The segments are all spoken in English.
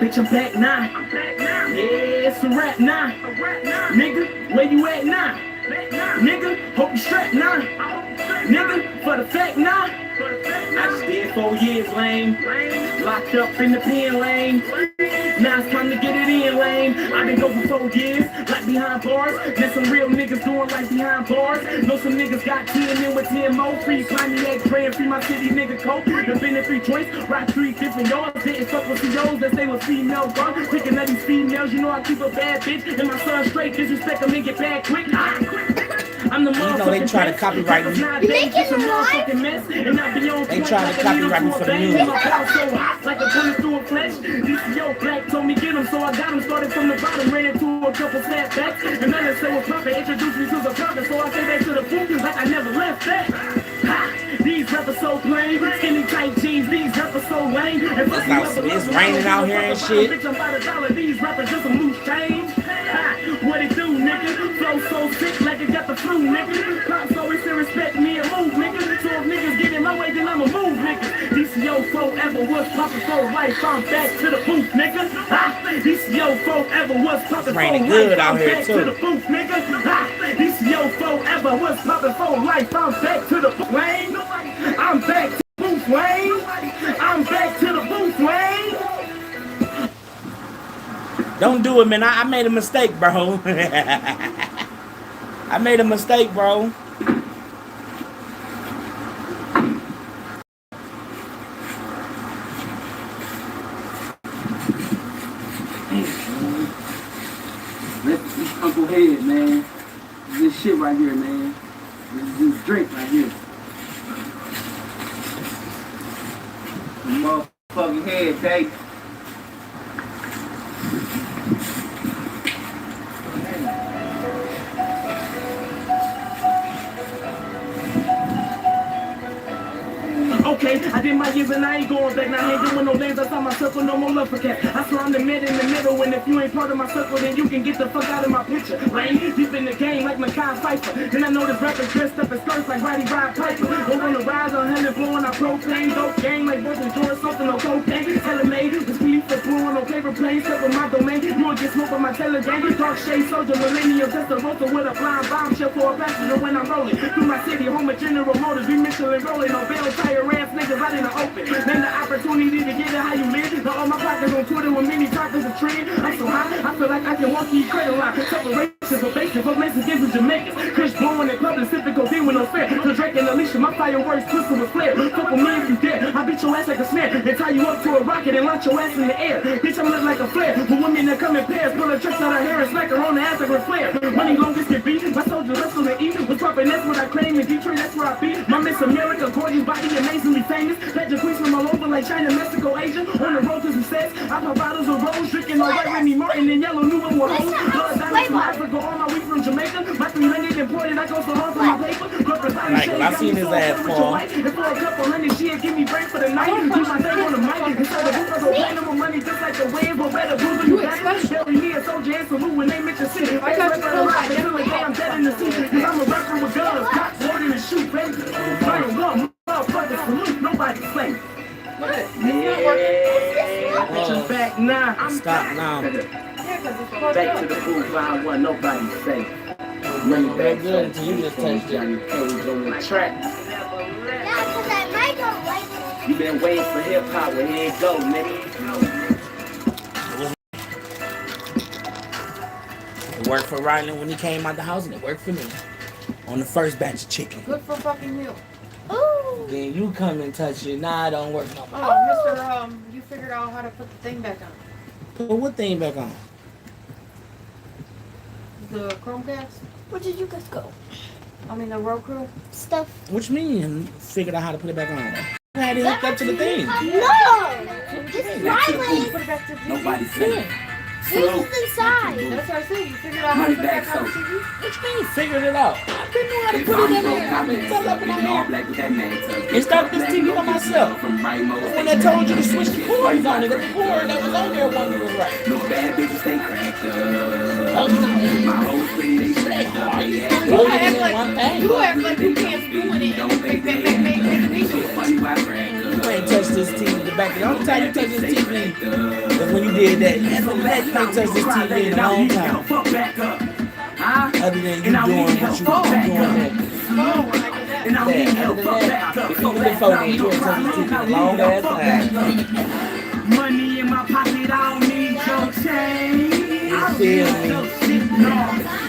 Bitch, I'm back now. Yeah, it's a rap now. Nigga, where you at now? Nigga, hope you strapped now. Nigga, for the fact now. I just did 4 years, lame. Locked up in the pen lane. Now it's time to get it in, lane. I've been going for 4 years, like behind bars. There's some real niggas doing like behind bars. Know some niggas got 10 in with 10 more. Free Pontiac, praying free my city nigga coat. The been in 3 joints, rock 3 different yards. Didn't fuck with CEOs that say was female guns. Picking at these females, you know I keep a bad bitch. And my son straight, disrespect them and get bad quick. I'm the motherfucking. You know they try to copyright me. They try to copyright me for the music. Like a bullet through a flesh. DCO Black told me get him, so I got him. Started from the bottom, ran into a couple snapbacks. And then they say what's poppin', introduced me to the prophet. So I came back to the food like I never left that. These rappers so plain, skinny tight jeans, these rappers so lame. It's raining out here and shit. Bitch, I'm about $1, these rappers just a loose change. What it do, nigga? Flow so sick like it got the flu, nigga. Cops always say respect me and move, nigga. So if niggas get in my way, then I'ma move, nigga. DCO forever was poppin' for life. I'm back to the booth, nigga. DCO forever was poppin' for life. I'm back to the booth, nigga. DCO forever was poppin' for life. I'm back to the booth, Wayne. I'm back to the booth, Wayne. I'm back to the booth, Wayne. Don't do it, man. I made a mistake, bro. I made a mistake, bro. Let's Uncle Head, man. This shit right here, man. This drink right here. Motherfucking head, baby. Okay, I did my years and I ain't going back. Now I ain't doing no names outside my circle, no more love for cats. I swear I'm the man in the middle, and if you ain't part of my circle, then you can get the fuck out of my picture. Lane, deep in the game like Makai Pfeiffer. Then I know this rapper dressed up in skirts like Roddy Rod Piper. Go on the rise, 100 blowing out propane. Dope game like both enjoy something on cocaine. Tailor-made, this belief for blowing on paper planes. Step with my domain, you won't get smoked on my telegram. Dark shade soldier, millennial, just a rotor with a blind bombshell for a passenger when I'm rolling. Through my city, home of General Motors, we Michelin rolling on bell tire ass niggas out in the open. Then the opportunity to get it how you live. Now all my pockets on Twitter with many topics of trend. I'm so high, I feel like I can walk these credit line. Separations for basic, for Mexicans and Jamaicans. Chris blowing in public, sipping codeine with no fair. To Drake and Alicia, my fireworks twisted with flair. Couple me if you dare, I beat your ass like a snare. And tie you up to a rocket and launch your ass in the air. Bitch, I'm lit like a flare. But women that come in pairs, pull her tricks out her hair and smack her on the ass like a flare. Money long as can be, my soldiers hustle and eat. Was popping, that's what I claim. In Detroit, that's where I be. My Miss America, gorgeous body, amazingly famous. Legend queens from all over like China, Mexico, Asia. On the road to success, I pop bottles of rose, drinking all white Remy Martin and yellow New England hoes. Blood diamonds from Africa, all my weed from Jamaica. My 300 imported, I go so hard for my paper. Michael, I seen his ass fall. And for a couple hundred, she'll give me break for the night. Do my thing on the mic. Inside the booth, I go pay them money just like the wind. But better booze you got. Belly me a soldier and salute when they mention city. I got you for life, and like I'm dead in the sea. Cause I'm a rapper with guns, cops, more than a shoot, baby. Fire one, motherfucker, salute, nobody's safe. Yeah, back now. Stop now. Back to the booth, line one, nobody's safe. Run it back good until you just touched Johnny Cage on the track. You been waiting for hip hop, well here it go, nigga. It worked for Rylan when he came out the house, and it worked for me on the first batch of chicken. Good for fucking you. Ooh. Then you come and touch it. Nah, it don't work no more. Oh, Mr. You figured out how to put the thing back on. Put what thing back on? The Chromecast? Where did you guys go? I mean the Roku stuff. What you mean? Figured out how to put it back on? I had it hooked up to the thing. No, it's my way. Put it back to the TV. Nobody said. This is inside. That's what I said. You figured out how to put it back on the TV. What you mean? Figured it out. I didn't know how to put it in there. I've been set up in my hand. Installed this TV by myself. When I told you to switch the cords on it, the cord that was on there wasn't right. No bad bitches stay cracked up. My whole thing they cracked up. You act like you can't do it. You ain't touched this this TV. The back. The only time you touch this TV is when you did that. After that, you ain't touched this TV in a long time. Other than you doing what you doing. And I need help. Even before then, you ain't touched this TV in a long ass time. Money in my pocket, I don't need your change. You feel me?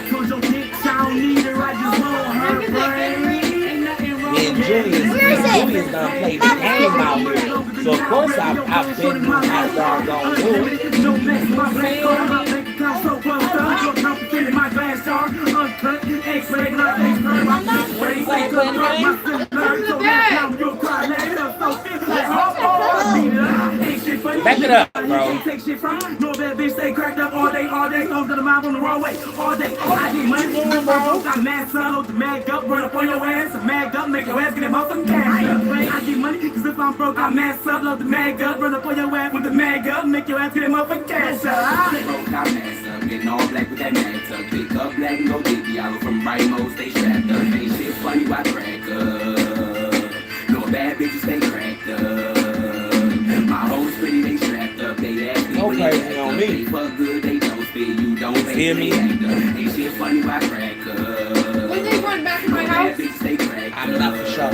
Cause your bitch, I don't need her, I just want her brain. Ain't nothing wrong with Julius done played the game out here. So of course I've been out doggone good. no mess, my bank card, my bank account so close up. You're complicated, my glass jar, uncut, X-ray, not X-ray, my X-ray, my similar, so now you'll cry later, so Back it up, bro. Take shit from no bad bitch, they cracked up all day, come to the mob on the wrong way, all day. I need money, got mad son, the mag up, run up on your ass, mag up, make your ass get a motherfucking cash. I need money, cause if I'm broke, I'm mad son, love the mag up, run up on your ass with the mag up, make your ass get a motherfucking cash. Broke, I'm mad up, getting all black with that mag up, pick up black and go get the yellow from right mode, stay strapped up, ain't shit funny, why crack up? No bad bitches, stay cracked up. My hoes pretty, they strapped up, they ask me when they on me. me. They fuck good, they don't spit, you don't feel me? Ain't shit funny, why crack up? When they run back to my house, I'm not for sure.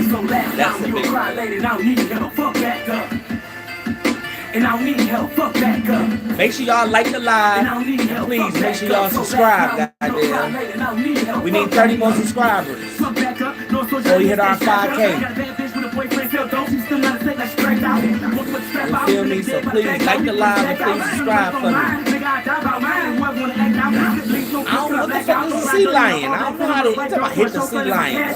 So last That's night a you big cry one. late and I don't need help, fuck back up. And I don't need help, fuck back up. Make sure y'all like the And I live. don't need help, Please fuck make back sure y'all up. So subscribe, last night you cry goddamn. late and I don't need help, We fuck need 30 back more up. subscribers. Fuck back up, no social So we hit our media, 5K. I got a bad bitch with a boyfriend, still don't, she's still not a like straight out. Walk with the strap out, feel me? So please like the live and please subscribe for me. I don't know what the fuck is a sea lion. I don't know how to hit the sea lion.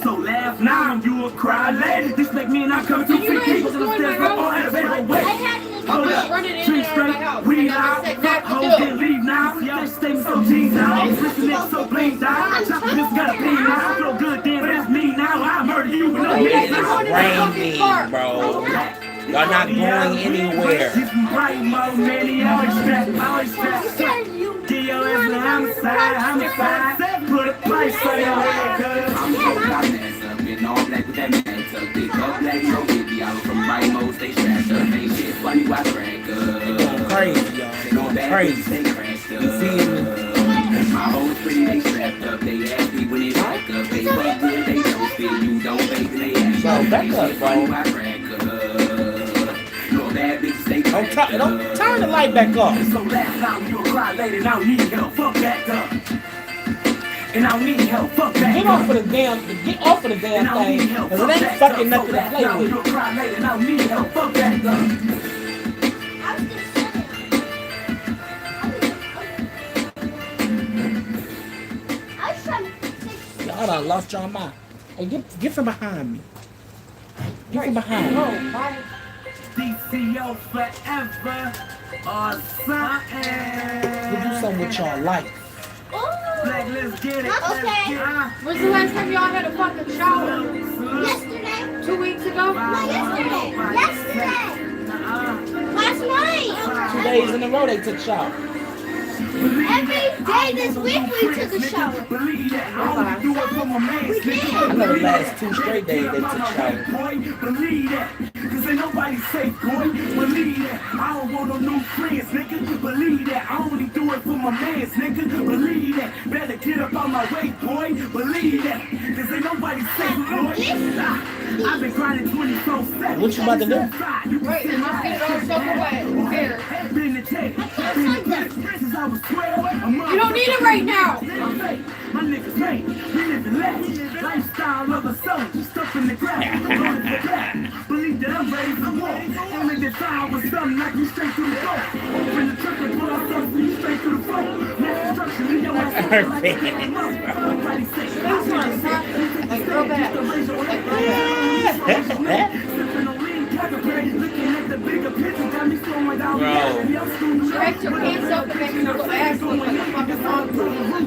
So laugh now, you will cry later. This make me and I come to you guys just go in my house? I had to Hold I'm up, just running in tree there straight, at my house. we And I out, said, not to hoes do. can leave now. Y'all stay so G's now. Listen it so blink down. Chopper just got a beat now. Feel good, damn, that's me now. I murder you with no You guys beat are now. going in the Rain fucking me, car. bro. Y'all not going anywhere. Right, mo, man, he always strapped. Get your ass to homicide. Put a price on your head, I'm broke, I'm messed up, getting all black with that mag up, pick up black and go get the yellow from right mode, stay strapped up, ain't shit funny, why crack They going up? crazy, y'all. They No going bad bitches, crazy. stay cracked up. You feel me? My hoes pretty, they strapped up, they ask me when they back up, they fuck good, they don't spit, you don't bake, they ask Bro, you, back ain't up, shit bro. funny, why crack up? No bad bitches, stay cracked up. Don't turn the light back off. So last night you'll cry later, and I don't need help, fuck back up. And I don't need help, fuck back Get up. off of the damn And I don't need thing, help, cause fuck it ain't back fucking up. nothing So to last play night with. you'll cry later, and I don't need help, fuck back up. Y'all done lost your mind. Hey, get from behind me. Get from behind me. Oh, bye. DCO forever or something. We'll do something with y'all life. Black, let's get it. Okay. When's the last time y'all had a fucking shower? Yesterday. 2 weeks ago? No, yesterday. Yesterday. Last night. 2 days in a row they took shower. Every day this week we took a shower. Believe that. I only do it for my man. We did. I know the last 2 straight days they took shower. Believe that. Cause ain't nobody safe, boy. Believe that. I don't want no new friends, nigga. Believe that. I only do it for my mans, nigga. Believe that. Better get up on my way, boy. Believe that. Cause ain't nobody safe, boy. I've been grinding 24/7. What you about to do? Wait, you must get it all soaked away. Here. Been the tape. Since I was 12. You don't need it right now. My niggas made, we living lavish. Lifestyle of a soldier, stuff in the ground. Believe that I'm ready for war. Only the time was something knock you straight through the door. Open the truck and pull ourselves and you straight through the floor. Mass destruction, leave your ass up like everybody say. This one, like real bad. Like real bad. Looking at the bigger picture, got me slowing down. Bro. Stretch your pants up and make your little ass look like a fucking hog.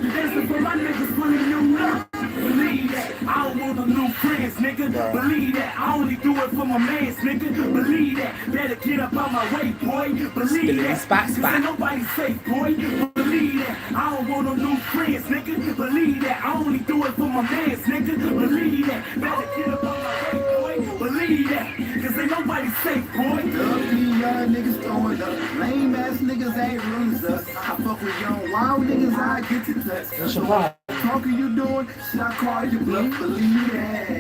Dancing for my niggas, plenty new love. Believe that. I don't want no new friends, nigga. Believe that. I only do it for my mans, nigga. Believe that. Better get up on my way, boy. Believe that. Spot. Cause ain't nobody safe, boy. Believe that. I don't want no new friends, nigga. nigga. Believe that. I only do it for my mans, nigga. Believe that. Better get up on my way, boy. Believe that. Cause ain't nobody safe, boy. These young niggas throwing up. Lame ass niggas ain't really us. I fuck with young wild niggas, I get to touch. What's your problem? Talking you doing, should I call you bluff? Believe that.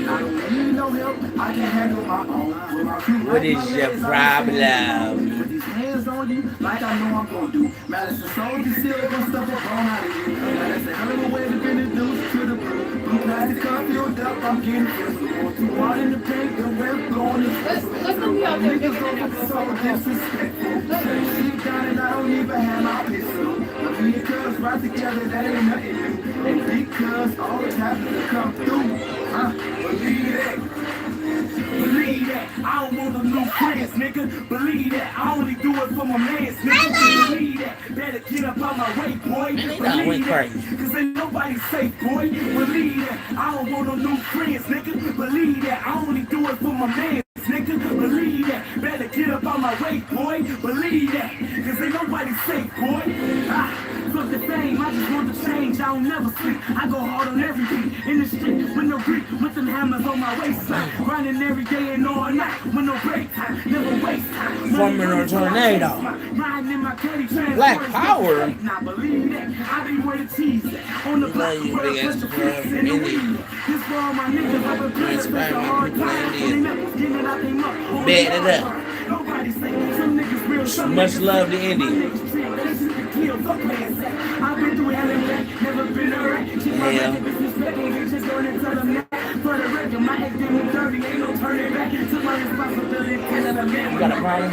I don't need no help, I can handle my own. With my crew, What is your problem? With these hands on you, like I know I'm gonna do. Madison Soldier still gonna stuff up on out of you. Now that's a hell of a way to introduce to the blue. Blue plastic cup filled up, I'm getting physical. Too hard in the paint, the rep going to Let's be out there niggas gonna so disrespectful. Shit down and I don't even have my pistol. But me and cuz right together, that ain't nothing new. And because all the time to come through. Believe that. Believe that. I don't want no new friends, nigga. Believe that. I only do it for my mans, nigga. Believe that. Better get up out my way, boy. Believe that. Cause ain't nobody safe, boy. Believe that. I don't want no new friends, nigga. Believe that. I only do it for my mans. Nigga, believe that. Better get up on my way, boy. Believe that. Cause ain't nobody safe, boy. Fuck the fame, I just want to change. I don't never sleep. I go hard on every beat. In the street, with no Greek, with them hammers on my waistline. Grinding every day and all night. With no break time, never waste time. Forming a tornado. Riding in my caddy, Black Power. Now believe that. I be where the cheese at. On the block, You where big I ass put the freaks in the weed. This for all my niggas. I've been playing such a hard time. They never getting out they mouth. Bet it up. Nobody say some niggas real, some Much niggas love to my India. niggas trill, they just to kill, fuck man sack. I've been through hell and back, never been alright. Keep my Yeah. record disrespect, and bitches gonna tell them that. For the record, my ex did me dirty, ain't no turning back. Took my responsibility, tell them man. You got a problem?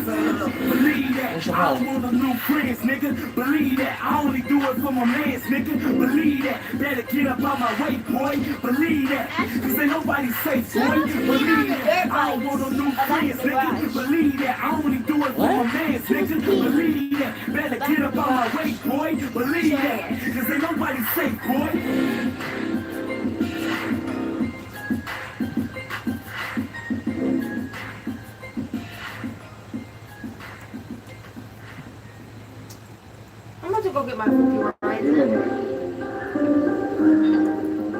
Believe that. What's your I don't problem? want no new friends, nigga. Believe that. I only do it for my mans, nigga. Believe that. Better get up out my way, boy. Believe that. Cause ain't nobody safe, boy. Believe that. I don't want no new friends, nigga. Believe that. I only do it for my mans, nigga. Believe that. Better get up out my way, boy. Believe that. Cause ain't nobody safe, boy. I'm about to go get my 50 rides in.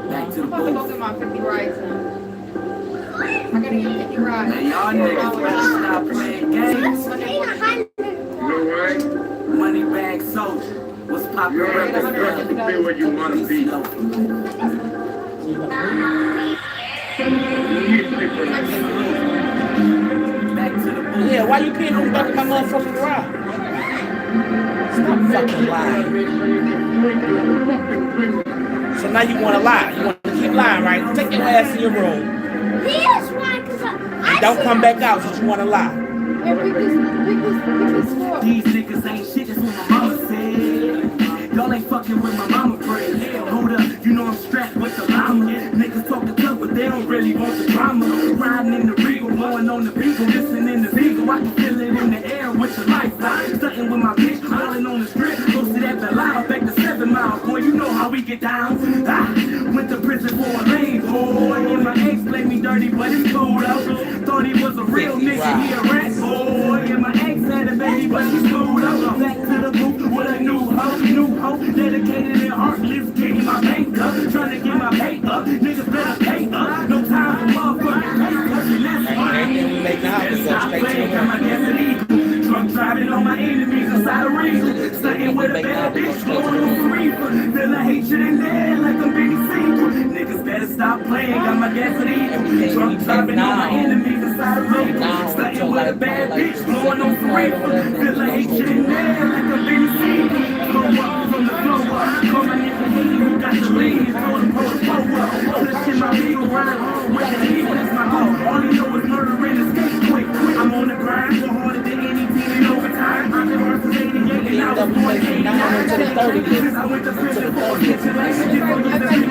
Back to I'm the about to go booth. get my 50 rides in. I gotta get 50 rides. Hey, y'all niggas better stop playing games. Money bag soldier. What's poppin' records? Be where you wanna be. Back to the booth. Yeah, why you peeing on the back of my motherfucking garage? Stop fucking lying. So now you want to lie. You want to keep lying, right? Take your ass in your room. Here's why, because I Don't come back out since you want to lie. Pick this floor. These niggas ain't shit, that's what my mama said. Y'all ain't fucking with my mama brain. Hold up, you know I'm strapped with the llama. Niggas talking tough, but they don't really want the drama. Riding in the Regal, blowing on the Beagle, listening to Beagle. I can feel it in the air with your lifeline. Stunting with my bitch, rolling on the strip. Posted at the line, back to 7 Mile. Boy, you know how we get down. Went to prison for a lame boy. And my ex played me dirty, but it's cool though. Thought he was a real nigga, he a rat boy. And my ex had a baby, but he's cool though. Back to the booth with a new hoe, dedicated and heartless, getting my bank up, trying to get my pay up. Niggas better pay up, no time for motherfucking pay up. Everything we make now is go straight to the Got my gas and eagle. Drunk driving on my enemies inside a reason. Stunting with a bad bitch, blowing on the reefer. Feel the hatred in there like I'm Benny Siegel. Niggas better stop playing, got my gas and eagle. Drunk driving on my enemies inside a reefer. Stunting with a bad bitch, blowing on the reefer. Feel the hatred in there like I'm Benny Siegel. Blow up from the flow up. Call my nigga Heat, who got the lead. Throw the blow up. Pushing my legal ride with the heat, that's my goal. All you know is murder and escape quick. I'm on the grind, go harder than any team in overtime. I've been working 88 and I was born in 89. Since I went to prison for a kitchen, like I did for the city.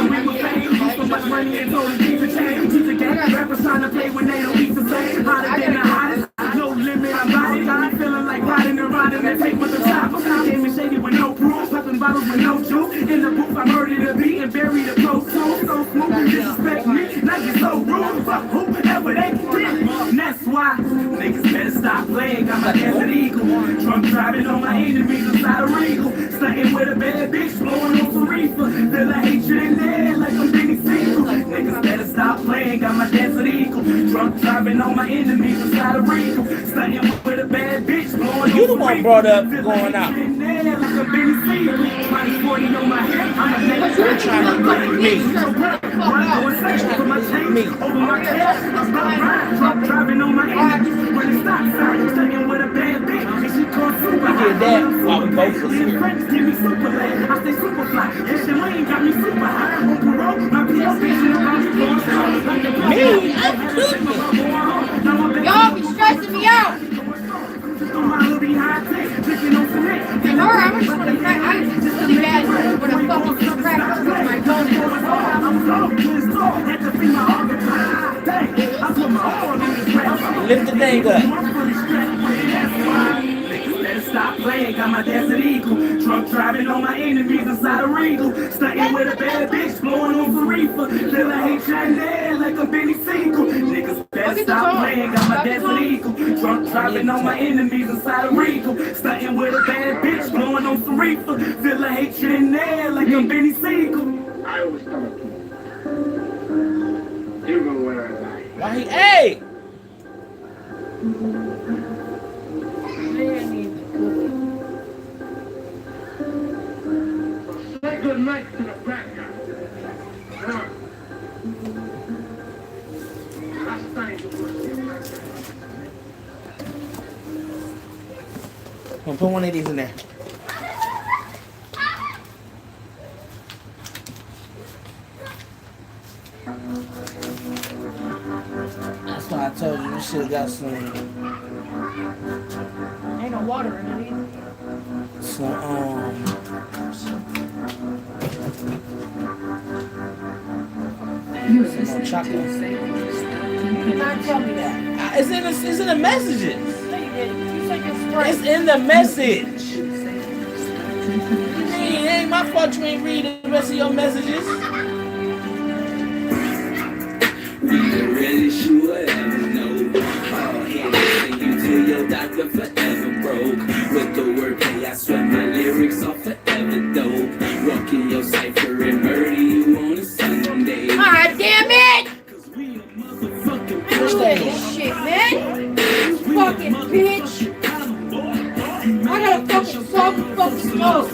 We were paying so much money and told us keep the change. Keep the game, rappers trying to play when they don't eat the same. Hotter than the hottest, no limit, I'm riding. I'm feeling like riding and riding and take with the top. Came in shady with no proof, popping bottles with no told you. In the booth, I murdered the beat and buried the close too. So smooth, disrespect me, like it's so rude. Fuck whoever they think. And that's why niggas better stop playing. Got my desert eagle. Drunk driving on my enemies inside a Regal. Stunting with a bad bitch, blowing on some reefer. Feel a hatred in there like a Benny Siegel. Niggas better stop playing. Got my desert eagle. Drunk driving on my enemies inside a Regal. Stunting with a bad bitch, blowing You the one brought up going out. You're trying to Me. Driving on my engine when it stops, I'm studying with a bad bitch. And she calls super high. We did that while we both was here. Friends give me super late. I stay super fly. This shit lane got me super high. On parole, my PO bitch around me going Me? I'm cooking. Y'all be stressing me out. Tomorrow I'm just gonna crack. I'm really bad when I fucking crack with my Lift the thing up. Stop playing, got my desert eagle. Drunk driving on my enemies inside a Regal. Stunting with a bad bitch, blowing on some reefer. Feel I hate you in there like a Benny Siegel. Niggas better stop playing, got my desert eagle. Drunk driving on my enemies inside a Regal. Stunting with a bad bitch, blowing on some reefer. Feel I hate you in there like a Benny Siegel. I always tell you. Even when I die. Why he? Hey! Say good night to the black guy. Last time you were Put one of these in there. That's why I told you should have got some. Ain't no water in it either. Some some chocolate. You not tell me that. It's in the messages. No, you didn't. You said you're straight. It's in the message. It ain't my fault you ain't reading the rest of your messages. We ain't really sure ever know. All hands and you till your doctor forever broke. With the wordplay, I swear my lyrics are forever dope. Rocking your cipher and murder you on a Sunday. God damn it! Cause we a motherfucking Look at this shit, man. You fucking bitch. I got a fucking song to fucking smoke.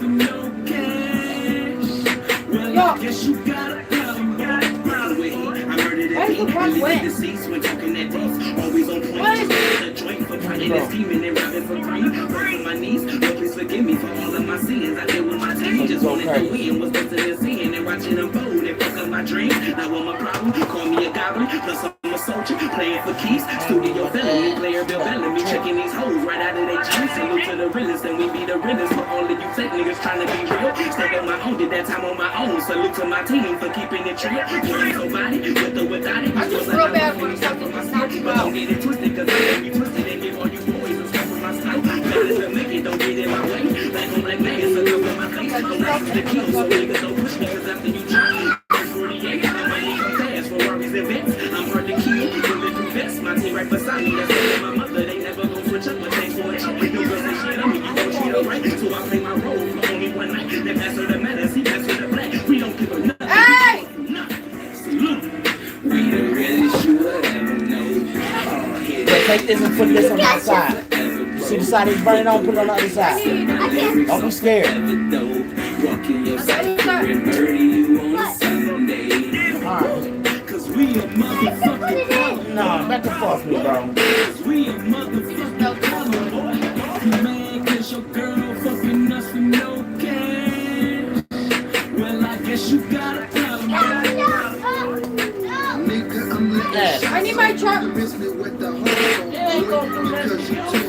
Yo. Guess you got a problem, got a problem with me. I murdered Why is the front wet? deceased when talking that dates. Always on point. What is A joint for finding this demon and rapping for crime. Pray on my knees. Lord, please forgive me for all of my sins. I did with my team. Just wanted to win. Was supposed to seeing and watching them fold and fuck up my dreams. Now what my problem? Call me a goblin. Plus I'm a soldier. Playing for keys. Studio felony. Player Bill Bellamy. Checking these hoes right out of their jeans. Salute to the realest. And we be the realest for all of you tech niggas trying to be real. Step on my own. Did that time on my own. Salute to my team for keeping it real. Pulling somebody with or without it. I just feel bad for something that's not But about. don't get it twisted, cause I can be twisted and give all you boys a step for my style. Better to make it, don't get in my way. Black on black maggots, a cover my face. I'm like the key, so niggas don't push me, cause after you try, 48, I might need some fast for Rory's events. I'm hard to kill, bulletproof vest. My team right beside me, that's like my mother. They never gon' switch up, but thanks for a check. You girls say shit on me, you gon' treat her right. So I play my role for only one night. Then pass her the medicine, he pass her the black. We don't give a nothing. Hey! Salute. We the realest you will ever know. So take this and put this on the side. See the side is burning on, put it on the other side. Don't be scared. Walking your cipher and murder you on a Sunday. Alright. Cause we a motherfucking No, back and forth me, bro. Cause we a motherfucking man, cause your girl fucking us with no cash. Well, I guess you got a problem. Yes. I need my charger.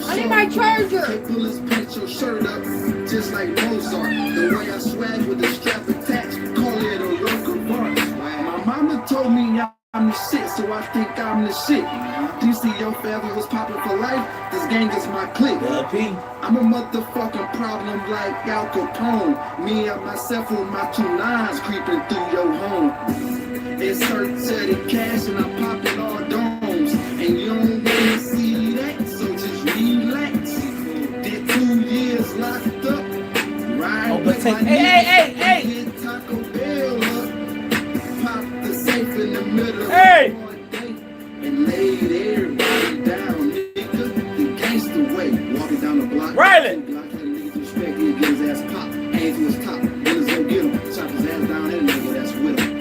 I need my charger. Pull his pants your shirt up, just like Mozart. The way I swag with the strap attached, call it a rock of art. My mama told me I'm the shit, so I think I'm the shit. You see your forever was popping for life. This gang is my clique. I'm a motherfucking problem like Al Capone. Me and myself with my 2 lines creeping through your home. Insert set of cash and I'm popping all domes. And you don't wanna see that, so just relax. Did 2 years locked up. Right with my niggas, Taco Bell up. Pop the safe in the middle of the day and laid everybody down, nigga. The gangster way, walking down the block. Riley! Block that nigga respect, he'll get his ass popped. Aim to his top, niggas go get him. Chop his ass down, that nigga that's with him.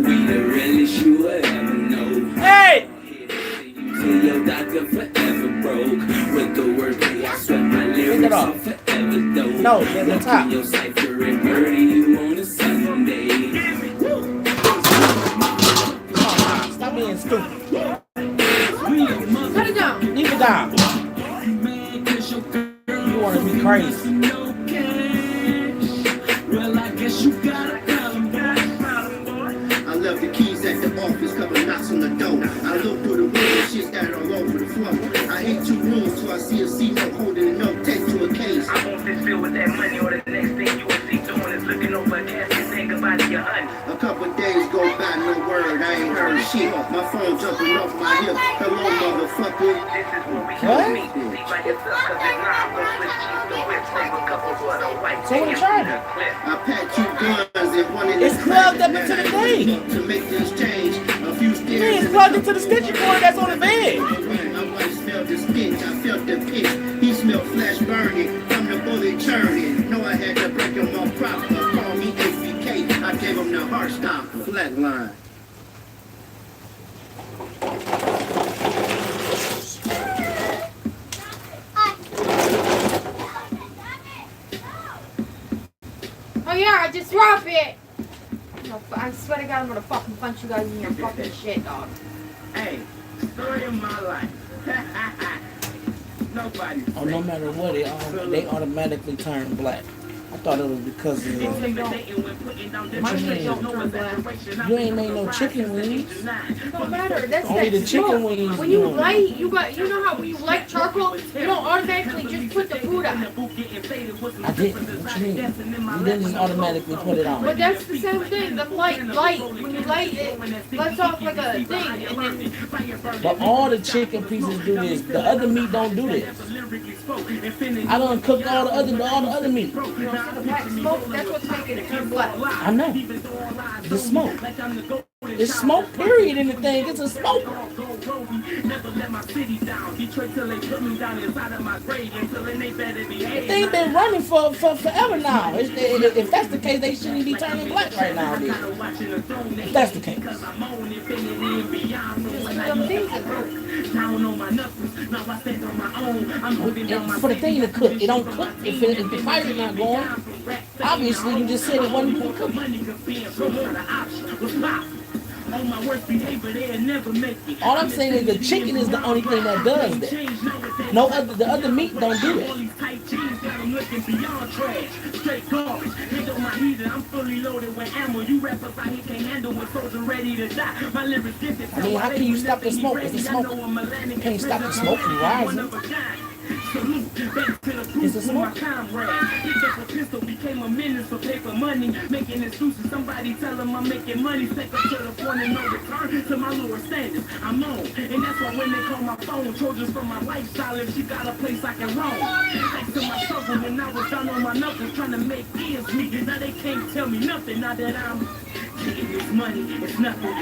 We the realest you will ever know. Hey! Till your doctor forever broke. With the word I sweat my lyrics off forever though. No, there's the top. Your cipher and murder you on a Sunday. Stop being stupid. Cut it down. Leave it down. You want to be crazy. Well, I guess you gotta call him back. I left the keys at the office, couple knocks on the door. I look through the window, shit scattered all over the floor. I hate 2 rooms till I see a C-note holding a note taped to a case. I won't sit still with that money, or the next thing you will see doing is looking over a casket saying goodbye to your honey. A couple days go by, no word, I ain't heard shit. My phone jumping off my hip. Hello, motherfucker. This is where we can meet. See by yourself, cause if not, I'm gonna switch cheese to whip. Save a couple for the white. So what trying? I packed 2 guns and one in It's plugged up into the thing. To make this change, a few stairs. It's plugged into the stitching cord that's on the bed. My wife smelled the stench, I felt the pinch. He smelled flash burning from the bullet churning. Know I had to break him off proper. Call me ACK, I gave him the heart stop, flatline. Oh yeah, I just dropped it. No, I swear to God, I'm gonna fucking punch you guys in your fucking shit, dog. Hey, story of my life. Nobody. Oh, no matter what, they automatically turn black. I thought it was because of You ain't made no chicken wings. It don't matter. That's Only that the chicken smoke. wings When you doing it. light, you know how when you light charcoal, you don't automatically just put the food out. I didn't. What you mean? You didn't just automatically put it on. But that's the same thing. The light, when you light it, lets off like a thing, and then But all the chicken pieces do this. The other meat don't do this. I done cooked all the other meat. that smoke. That's what's making it turn black. I know. The smoke. It's smoke, period, in the thing. It's a smoke. They ain't been running for forever now. If that's the case, they shouldn't be turning black right now. Then. If that's the case. For the thing to cook, it don't cook if the fire's not going. Obviously, you just said it wasn't going to cook. All I'm saying is the chicken is the only thing that does that. The other meat don't do it. I mean, how can you stop the smoke? It's the smoke. You can't stop the smoke from rising. It's a smoke. Became a menace for paper money, making excuses. Somebody tell them I'm making money, step up to the point and no return to my lower standards. I'm on, and that's why when they call my phone, Trojans from my lifestyle. If she got a place I can roam, thanks to my struggle when I was down on my knuckles trying to make ends meet. Now they can't tell me nothing. Now that I'm getting this money, it's nothing.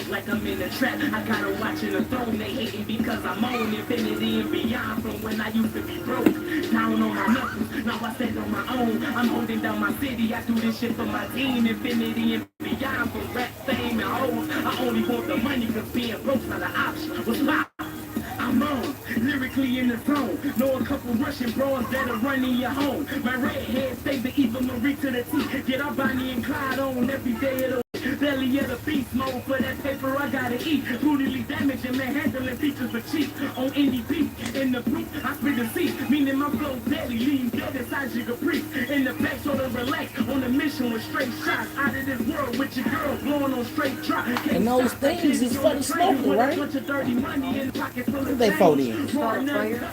Like I'm in a trap, I gotta watch in the throne. They hating because I'm on infinity and beyond from when I used to be broke. Down on my knuckles, now I stand on my own. I'm holding down my city, I do this shit for my team. Infinity and beyond from rap, fame, and hoes. I only want the money cause being broke's not an option. What's up? I'm on. lyrically in the zone. Know a couple Russian bros that'll run in your home. My redhead stays the Eva Marie to the T. Get our Bonnie and Clyde on every day of the belly of the beast mode. For that paper I gotta eat. Brutally damaging, man, handling features for cheap. On any beat, in the proof, I spit the seat. Meaning my flow's deadly, lean dead inside your caprice. In the back, sort of relax. On a mission with straight shots. Out of this world with your girl blowing on straight drop. And those things is for the smoker, right? What they fold in? Start fire.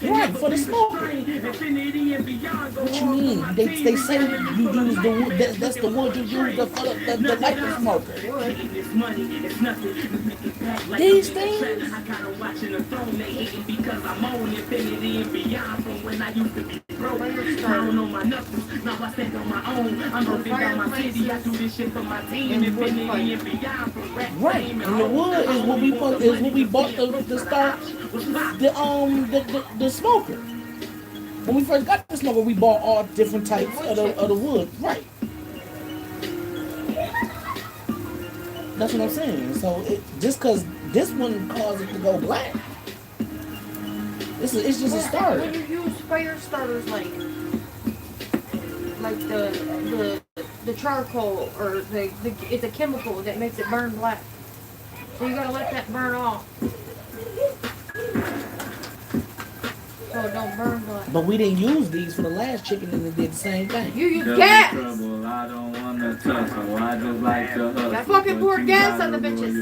Right, for the smoker. What you mean? They say you use the wood. That's the wood you use to fill up the lighter smoker. These things. I gotta watch in the throne, they hating because I'm on infinity and beyond from when I used to be broke. Down on my knuckles, now I stand on my own. I'm moving down my city, I do this shit for my team. Infinity and beyond from rap. Right, and the wood is what we bought to start the smoker. When we first got the smoker, we bought all different types of the wood. Right. That's what I'm saying. So just because this one caused it to go black, it's just a start. When you use fire starters like the charcoal or it's a chemical that makes it burn black. So you gotta let that burn off. So it don't burn black. But we didn't use these for the last chicken and it did the same thing. You use gas! I don't wanna touch, so I just like to hustle. That fucking poured gas on the bitches.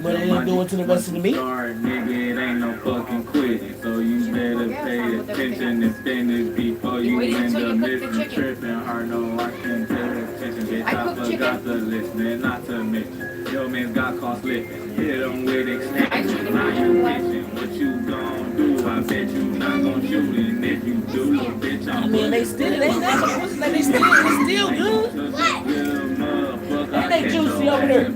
But they didn't do it to the rest of the meat. Nigga, it ain't no fucking quitting. So you better pay attention and spend it before you end up missing tripping. Hard no, I can't pay attention. Bitch, I forgot to listen, not to mention. Yo, man's got caught slipping. Hit him with extension. Now you bitching. What you gon' do? I bet you not gon' shoot. And if you do, bitch, I'm they still good. And they juicy over there.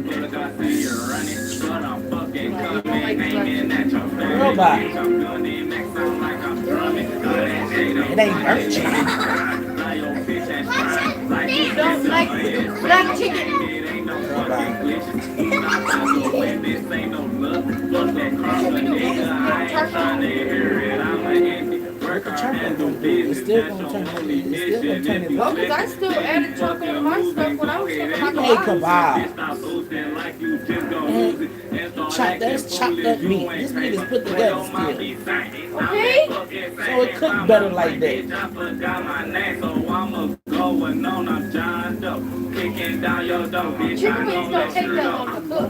Robot. It ain't burnt chicken. You don't like black chicken. It's still gonna turn it. Oh, because I still added chocolate to my stuff when I was cooking my kebab. That's chopped up meat. This meat is put together still. Okay? So it cooked better like that. Chicken wings don't take that long to cook.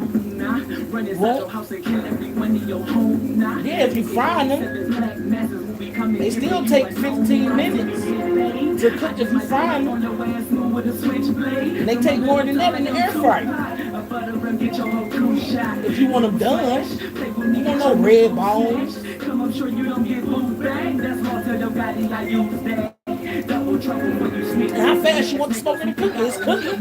What? Yeah, if you fry them, they still take 15 minutes to cook if you fry them. And they take more than that in the air fryer. If you want them done, you don't know red bones. And how fast you want the smoker to cook it? It's cooking.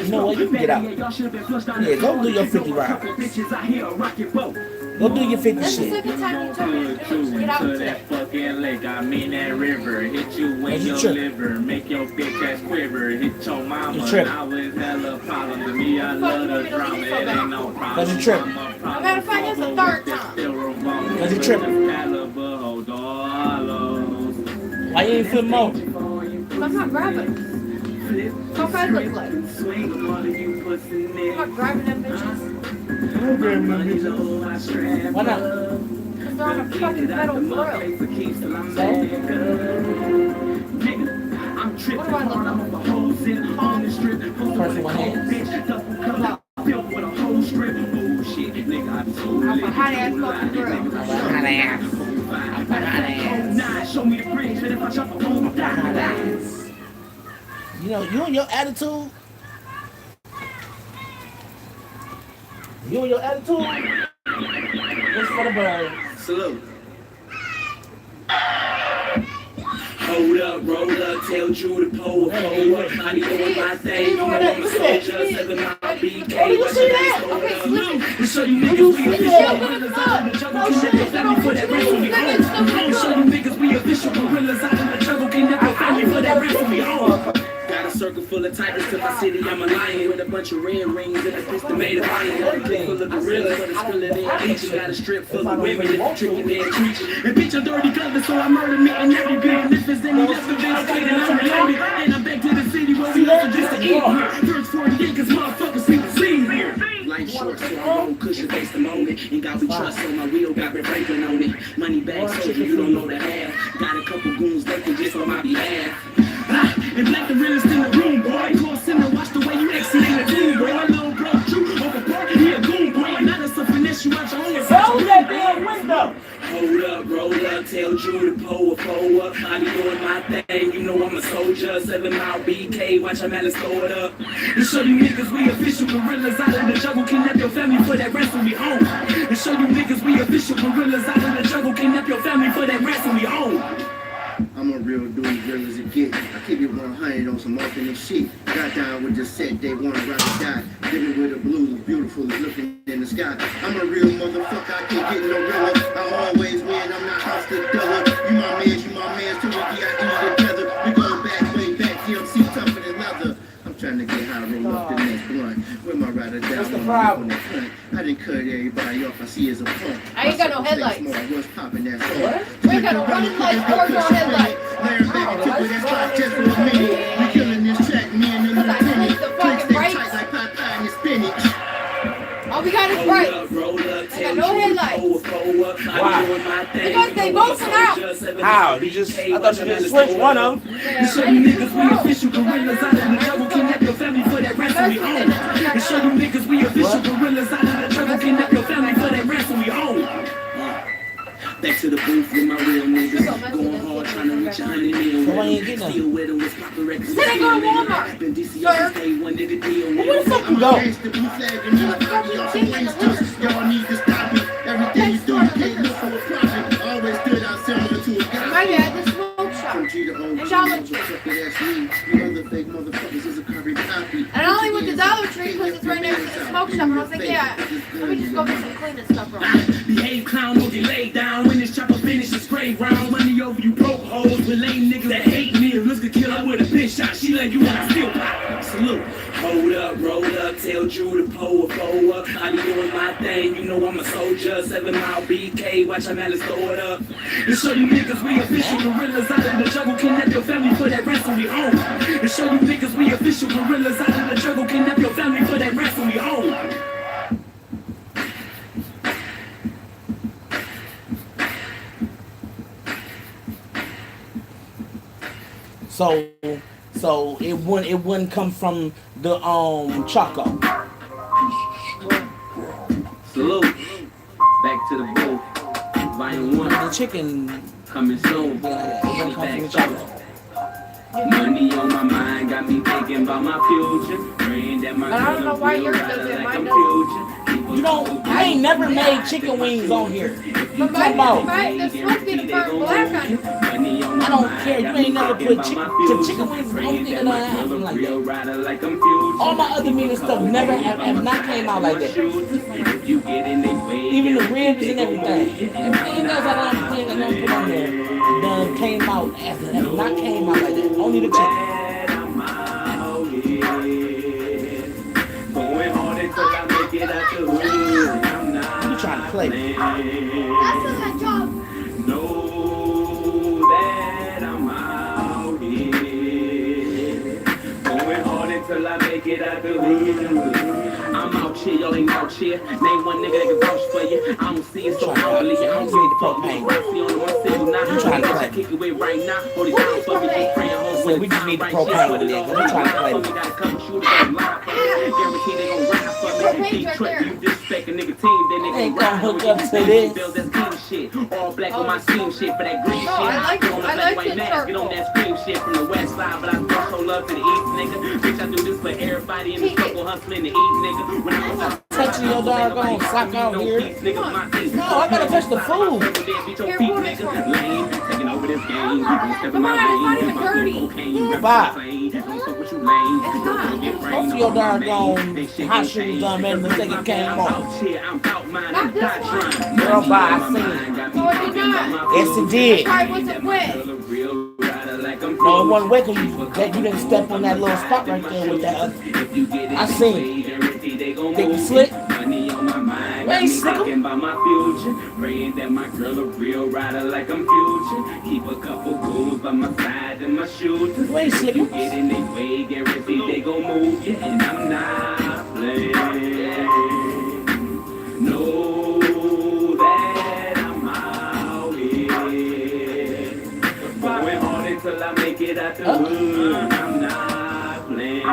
You know what? You can get out. Yeah, go do your 50 rounds. Go do your 50 That's the shit. second time you told me to get out today. I mean that river, hit you in your liver, make your bitch ass quiver, hit your mama. I was hella problem to me, I love the drama, it ain't no problem. Cause you tripping. I gotta find this a third time. Cause you tripping. Why you ain't flip more? I'm not grabbing. What kind look like? I'm not grabbing them bitches. Why not? Because they're on a fucking metal grill. I'm tripping. What do I look like? Person with hands. I'm a hot ass fucking grill. You know, you and your attitude. You and your attitude. It's for the birds. Salute. Hold up, roll up, tell Drew to pull up. Hold up, honey, doing my thing. You know I'm a soldier, 7 mile BK. Oh, you see that? Okay, flip it. To show you niggas we official. No shit. To show you niggas we official. tigers to my city, I'm a lion with a bunch of red rings and a pistol made of iron. Got a clip full of gorillas, but it's full of their each. Got a strip full of women, if you tricking their treat. And bitch, I'm dirty color, so I murder me and every bit. And if it's any left of this kid, and I'm reloaded. And I'm back to the city where we also just to eat. First 48, cause motherfuckers see the scene here. Life short, so I won't cushion face the moment. Ain't got we trust on my wheel, got Red Franklin on it. Money bag soldier, you don't know the half. Got a couple goons lurking just on my behalf. And black the realest in the room, boy. Call center, watch the way you exit in the team, boy. My little bro, true, over park, he a goon, boy. Not a finesse, you out your own. Close that damn window. Hold up, roll up, tell Drew to pull up. I be doing my thing, you know I'm a soldier. 7 Mile BK, watch I'm at throw it up. And show you niggas we official gorillas out of the jungle. Kidnap your family for that rest when we home. And show you niggas we official gorillas out of the jungle. Kidnap your family for that rest when we home. I'm a real dude, real as it get. I keep it 100 on some alternate shit. Got down with the set, they want to ride or die. Living with the blues, beautiful as looking in the sky. I'm a real motherfucker, I can't get no realer. I always win, I'm not hostile. You my man, too. We got easy together. We go back, way back, DMC tougher than leather. I'm trying to get high, roll up the next blunt. Where my rider down? What's the problem? I didn't cut everybody off, I see as a punk. I ain't got no headlights. What's popping that song? We ain't got no running lights or no headlights. Larry back and tip that's right just for a minute. We killing this track, me and the lieutenant. Drinks stay tight like Popeye and spinach. All we got is brights. I got no headlights. Wow. Because they both come out. How? You just, I thought you just switched one of them. And show you niggas we official gorillas out of the jungle. Kidnap your family for that rest when we own. And show you niggas we official gorillas out of the jungle. Kidnap your family for that rest when we own. Back to the booth with my real niggas. Going hard trying to reach 100 million. Still with them with proper records. Said I go to Walmart. Been DC on this day, one nigga deal. Where the fuck you go? Y'all need to stop it. Everything you do, you can't look for a profit. Always stood out similar to a guy. My bad, the smoke shop. And Dollar Tree. And I only went to Dollar Tree because it's right next to the smoke shop. And I was like, yeah, let me just go get some cleaning stuff real quick. Behave, clown, don't get laid down. When this chopper finishes, spray round. Money over you broke hoes with lame niggas that hate me. Let's get killed up with a bitch shot. She let you when I still pop. Salute. Hold up, roll up, tell Drew to pull up. I be doing my thing, you know I'm a soldier. 7 Mile BK, watch I'm at throw it up. And show you niggas we official gorillas out of the jungle. Kidnap your family for that rest when we home. And show you niggas we official gorillas out of the jungle. Kidnap your family for that rest when we home. So it wouldn't come from the Choco. Salute. Back to the booth. Volume 1. The chicken coming soon. wouldn't come from the Choco. Money on my mind, got me thinking about my future. Praying that my I don't know why yours doesn't, mine doesn't. You don't. I ain't never made chicken wings on here. But the smoke didn't burn black on it. I don't care. You ain't never put chicken wings. The only thing that I have like that. All my other meat and stuff never have not came out like that. Even the ribs and everything. Everything else I don't put on there done came out as not came out like that. Only the chicken. You trying to play? That's not my job. Know that I'm out here, going hard until I make it out the hood. I'm out here, y'all ain't out here. Name one nigga that can vouch for you. I don't see it, so I don't believe it. I don't see the propane. I see on one single now. You trying to play? Kick away right now. Hold it down for me, keep praying home. Wait, we just need the propane with it. I'm trying to play. Got a couple shooters that line for me. Guarantee they gon' ride for me. Detroit, you disrespect a nigga team, then they Ain't gon' gonna ride hook for up you. to this. Build that scheme shit. All black on my scheme shit for that green shit. I like Get on the it. I black like white it mask. Get on that scream shit from the west side, but I throw so love to the east, nigga. Bitch, I do this for everybody in the circle hustling to eat, nigga. When I was out Touching your doggone sock out here. No, I gotta touch the food. Here, put it for me. Lane, taking over this game. Come on, it's not even dirty. Bye. Don't fuck with you, lane. It's not. Most of your doggone hot shoes done made a mistake and came off. Not this one. Girl, bye, I seen it. No, it did not. Yes, it did. Try wasn't wet. like I'm No, it wasn't wet because you didn't step on that little spot right there with that other. I seen it. Think you slick? Money on my mind, Man, got me slick 'em. thinking about my future. Praying that my girl a real rider like I'm future. Keep a couple goons by my side and my shooters. You ain't If slick you 'em. get in their way, guarantee they gon' move you. And I'm not playing. Know that I'm out here. Going hard until I make it out the hood. I'm not playing.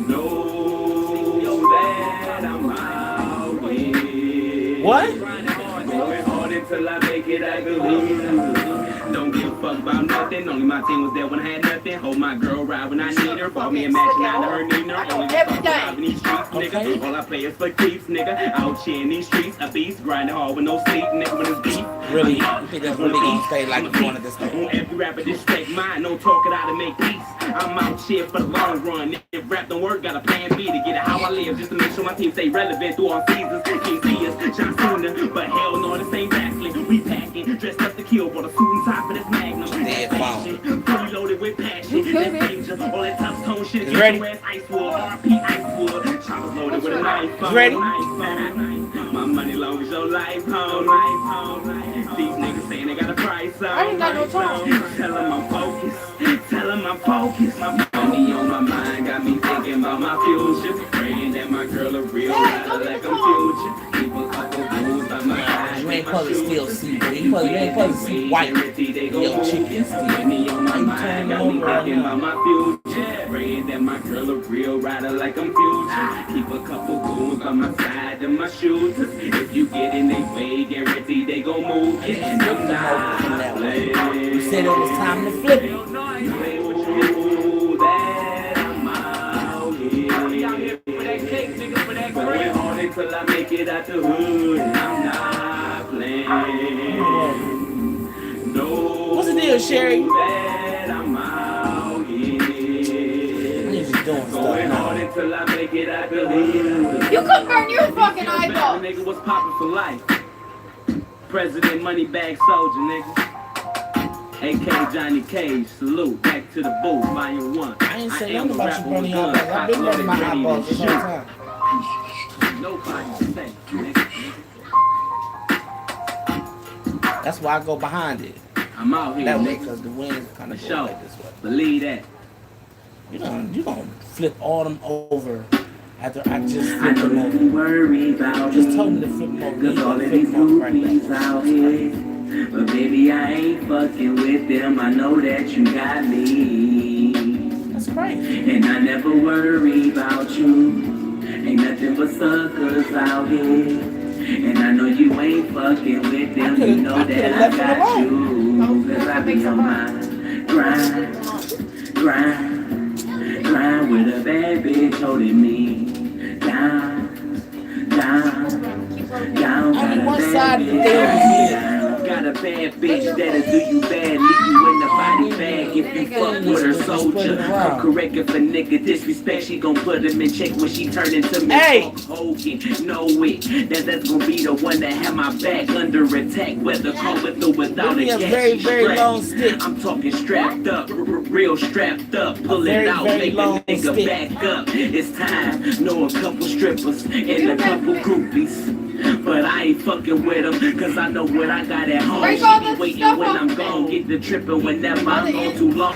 Know that I'm out here. What? Going hard until I make it out the hood. Don't give a fuck about nothing. Only my team was there when I had nothing. Hold my girl ride when I need her. Bought me a match and I her need her. Only fuck around in these streets, nigga. All I play is for keeps, nigga. Out here in these streets, a beast grinding hard with no sleep, nigga. When it's deep. Really? You think that's really easy to say like you wanted to say? On every rapper disrespect mine, no talk it out and make peace. I'm out here for the long run. If rap don't work, got a plan B to get it how I live. Just to make sure my team stay relevant through all seasons. Can't see us shine sooner, but hell no, this ain't backslid. We packing, dressed up to kill, brought a suit and tie for this magnum. Dead bomb. Fully loaded with passion. That's danger. All that tough tone shit. You ready? Icewood, RP Icewood. Choppers loaded with a knife. You ready? My money long as your life home. These niggas saying they got a price on. I ain't got no time. Tell them I'm focused. Tell them I'm focused. My money on my mind got me thinking about my future. Praying that my girl a real rider like I'm future. Keep a couple rules by my side. You ain't supposed to still see, but you ain't supposed to see white. Yo, chicken still. Money on my How you mind turn got me over right thinking now? about my future. Praying that my girl a real rider like I'm future. Keep a couple goons by my side and my shooters. If you get in their way, guarantee they gon' move. Yeah, and I'm not playing. You said it was time to flip it. Know that I'm out here. Going hard until I make it out the hood. I'm not playing. What's the deal, Sherry? That I'm out here. Niggas doing stuff Going now. hard until I make it out the hood. You could burn your fucking eyeball. Nigga was popping for life. President Moneybag Soldier, nigga. AK Johnny Cage, salute. Back to the booth, volume 1. I ain't say nothing about you burning your eyeballs. I've been burning my eyeballs this whole time. Nobody say, nigga. That's why I go behind it. I'm out here, That way, nigga. because the wind kind of For goes sure. like this way. Believe that. You gonna flip all them over after I just I flipped know them that over. you worry about Just me, told me to flip them over. You 'cause all gonna of flip these them over right groupies back. out here. But baby, I ain't fucking with them. I know that you got me. That's crazy. And I never worry about you. Ain't nothing but suckers out here. And I know you ain't fucking with them. You know that I got you. 'Cause I be on my grind with a bad bitch holding me down. Only one side of the thing is Got a bad bitch that'll do you bad, leave you in the body bag if you fuck with her soldier. Come correct if a nigga disrespect, she gon' put him in check when she turn into me. Hey! Hogan, know it, that's gon' be the one that have my back under attack, whether caught with or without Give me a a gas. very, she very strapped. long stick. I'm talking strapped up, real strapped up, pull it very, out, very make a long nigga stick. back up. It's time, know a couple strippers and a couple groupies. But I ain't fucking with them, cause I know what I got at home. Break She all be that waiting stuff when up. I'm gone, get the trippin' whenever I'm gone too long.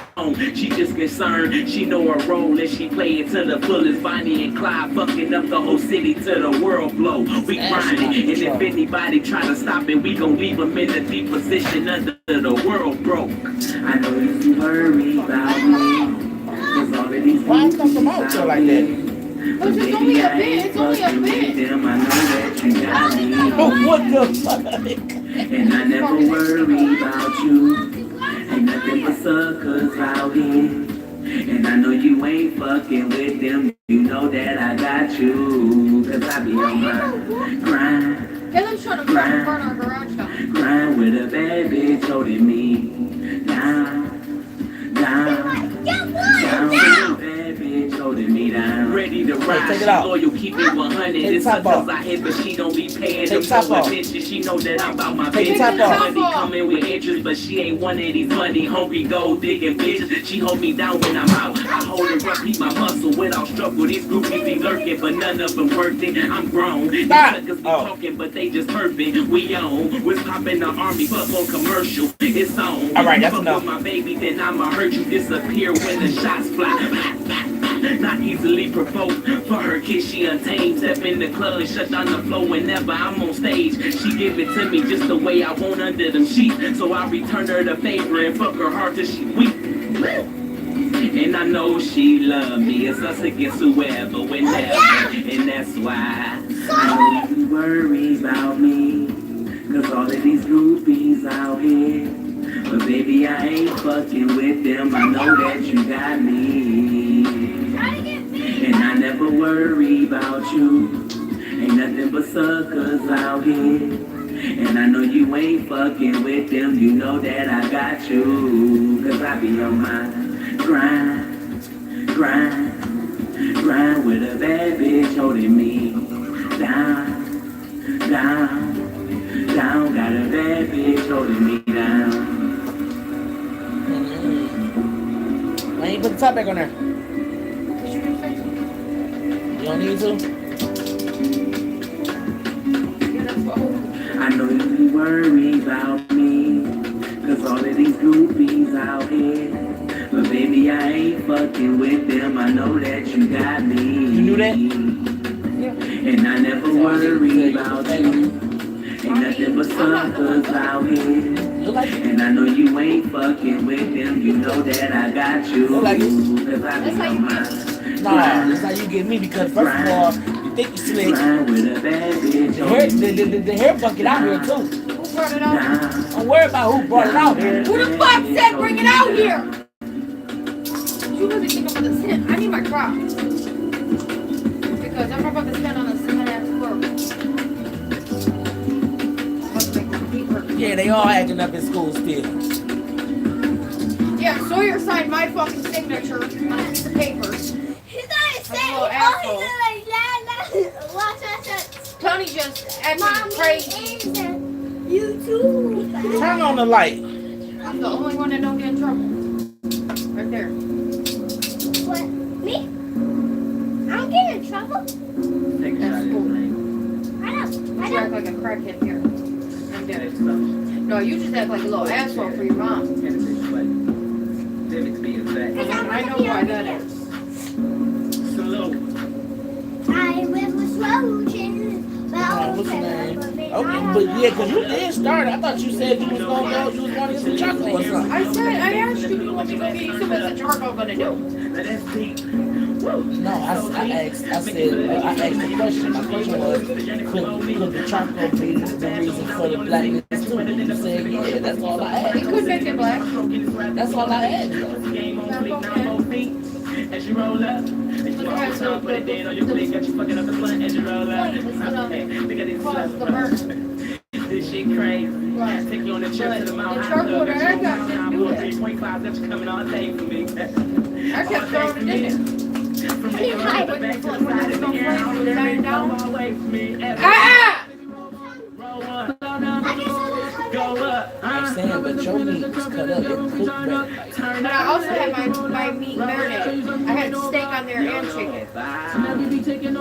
She just concerned, she know her role and she play it to the fullest. Bonnie and Clyde fucking up the whole city to the world blow. We grinding, and if anybody try to stop it, we gon' leave them in a deep position under the world broke. I know you worry about me, cause all of these Why you come out so like that? Because it's only a bit. It's only a bit. them, I know that you got me. Oh, what the fuck? And I never worry about you. Ain't nothing but suckers out here. And I know you ain't fucking with them. You know that I got you. Cause I be on my grind. Caleb's trying to burn our garage down. Grind with a bad bitch holding me down. With a bad bitch holding me down. Ready to ride, take it she out. loyal, keep me 100. It's her cause I hit, but she don't be paying them no attention. She know that I'm about my business. Money coming with interest, but she ain't one of these money hungry gold digging bitches. She hold me down when I'm out. I hold her up, keep my muscle without struggle. These groupies be lurking, but none of them worth it. I'm grown. These suckers be talking, but they just perfect. We own. We're popping the army, fuck on commercial. It's on. All right, that's fuck enough. with my baby, then I'ma hurt you. Disappear when the shots fly. Not easily provoked. For her kiss, she untamed. Step in the club and shut down the flow whenever I'm on stage. She give it to me just the way I want under them sheets. So I return her the favor and fuck her heart till she weep. And I know she love me. It's us against whoever, whenever. And that's why I know you worry about me. Cause all of these groupies out here. But baby, I ain't fucking with them. I know that you got me. And I never worry about you. Ain't nothing but suckers out here. And I know you ain't fucking with them. You know that I got you. Cause I be on my grind, grind, grind with a bad bitch holding me down, down, down. Got a bad bitch holding me down. Why ain't put the top back on there? You don't need to? I know you worry about me, cause all of these groupies out here. But baby, I ain't fucking with them. I know that you got me. You knew that? Yeah. And I never worry about you. Ain't nothing but suckers out here. And I know you ain't fucking with them. You know that I got you. Cause I be on my. Nah, that's how you get me because first of all, you think you slick. The hair bucket out here too. Who brought it out here? Don't worry about who brought it out here. Who the fuck said bring it out here? You wasn't thinking about the scent. I need my Crocs. Because I'm about to stand on a cement ass floor. Yeah, they all acting up in school still. Yeah, Sawyer signed my fucking signature on a piece of paper. He's not saying, asshole. he's like, watch that. Tony just acting Mom, crazy. You too. Turn on the light. I'm the only one that don't get in trouble. Right there. What? Me? I don't get in trouble. That's cool. I know. You act like a crackhead here. I'm dead. No, you just act like a little asshole for your mom. I know why that is. I was roaching. What's the name? Okay, but yeah, because you did start. I thought you said you was going to go, you was going to get some chocolate or something. I said, I asked you, you want me to go get you some, what's the charcoal going to do? No, I asked the question. My question was, could the charcoal be the reason for the blackness too? You said, yeah, that's all I asked. It could make it black. That's all I asked. As you roll up, put it down on your plate, got you fucking up the blunt as you roll up. This shit crazy. Right. Take you on a trip to the mountain. The charcoal that I got didn't do that. 3.5, that's coming all day for me. I kept throwing it in there. From the back to the side of the air, I'm lying down. Away from me. Ah! Roll up, go up. I'm saying, but your meat was cut up and cooked better. But I also had my meat marinated. I had steak on there and chicken. I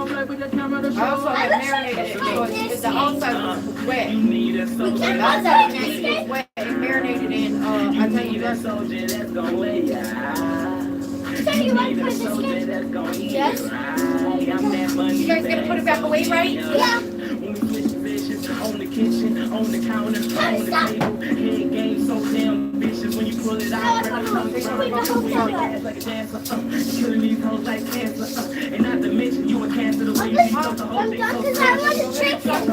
also had marinated it because the outside was wet. The outside was wet and marinated in, I tell you this. So you want to put this in? Yes. You guys gonna put it back away, right? Yeah. On the kitchen, on the counter, on the table, head game so damn vicious when you pull it out. Like a dancer, killing these hoes like cancer, and not to mention you a cancer the way you know the whole thing.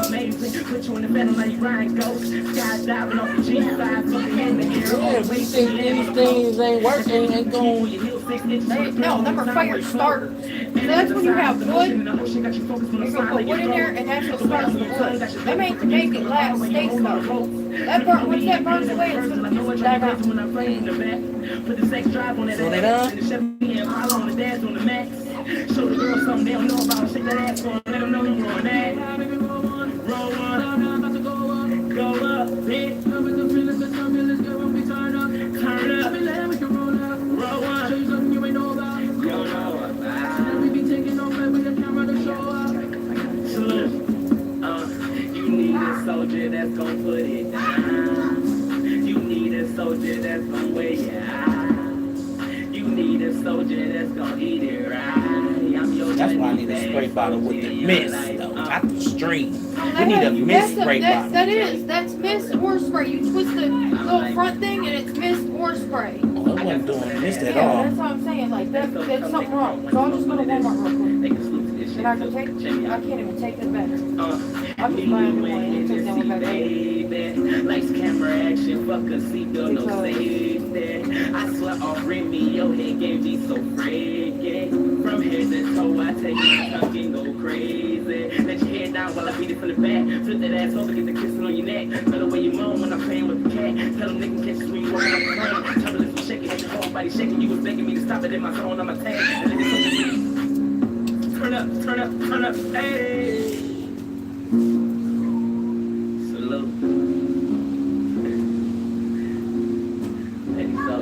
Amazing, put you in the bed like Ryan Ghost, skydiving off the G5, fucking in the air. Yeah, we think these things ain't working, ain't going. No, them are fire starters. So that's when you have wood, you're gonna put wood in there, and that's what starts the wood. They ain't to make it last, stay stuff. That burn, once that burns away, it's gonna die out. Put the sex drive on that So they done? they don't know about. Shake that ass for 'em, let them know you on that. Roll one, about to go up, bitch. Turn up, we can roll up, roll one. Show you something you ain't know about. You don't know about. We be taking off with the camera to show up. Salute. You need a soldier that's gon' put it down. You need a soldier that's gon' weigh you out. You need a soldier that's gon' eat it right. That's why I need a spray bottle with the mist, though, not the stream. We need a mist spray bottle. That's mist or spray. You twist the little front thing and it's mist or spray. Oh, I wasn't doing mist at Yeah, all. that's what I'm saying. Like, that's something wrong. So I'm just going to Walmart real quick. And I can't even take them back. I'm just buying them one and take them back later. Lights, camera, action, fuck a seatbelt, no safety. I swear off ring me, your head gave me so freaky. From head to toe, I take my tongue and go crazy. Let your head down while I beat it from the back. Flip that ass over, get the kissing on your neck. Tell the way you moan when I'm playing with the cat. Tell them they can catch you when you walking up the plane. Tell them if you shaking, your whole body shaking. You was begging me to stop it in my zone, I'm a tank. Turn up, hey. Salute. Hey, so.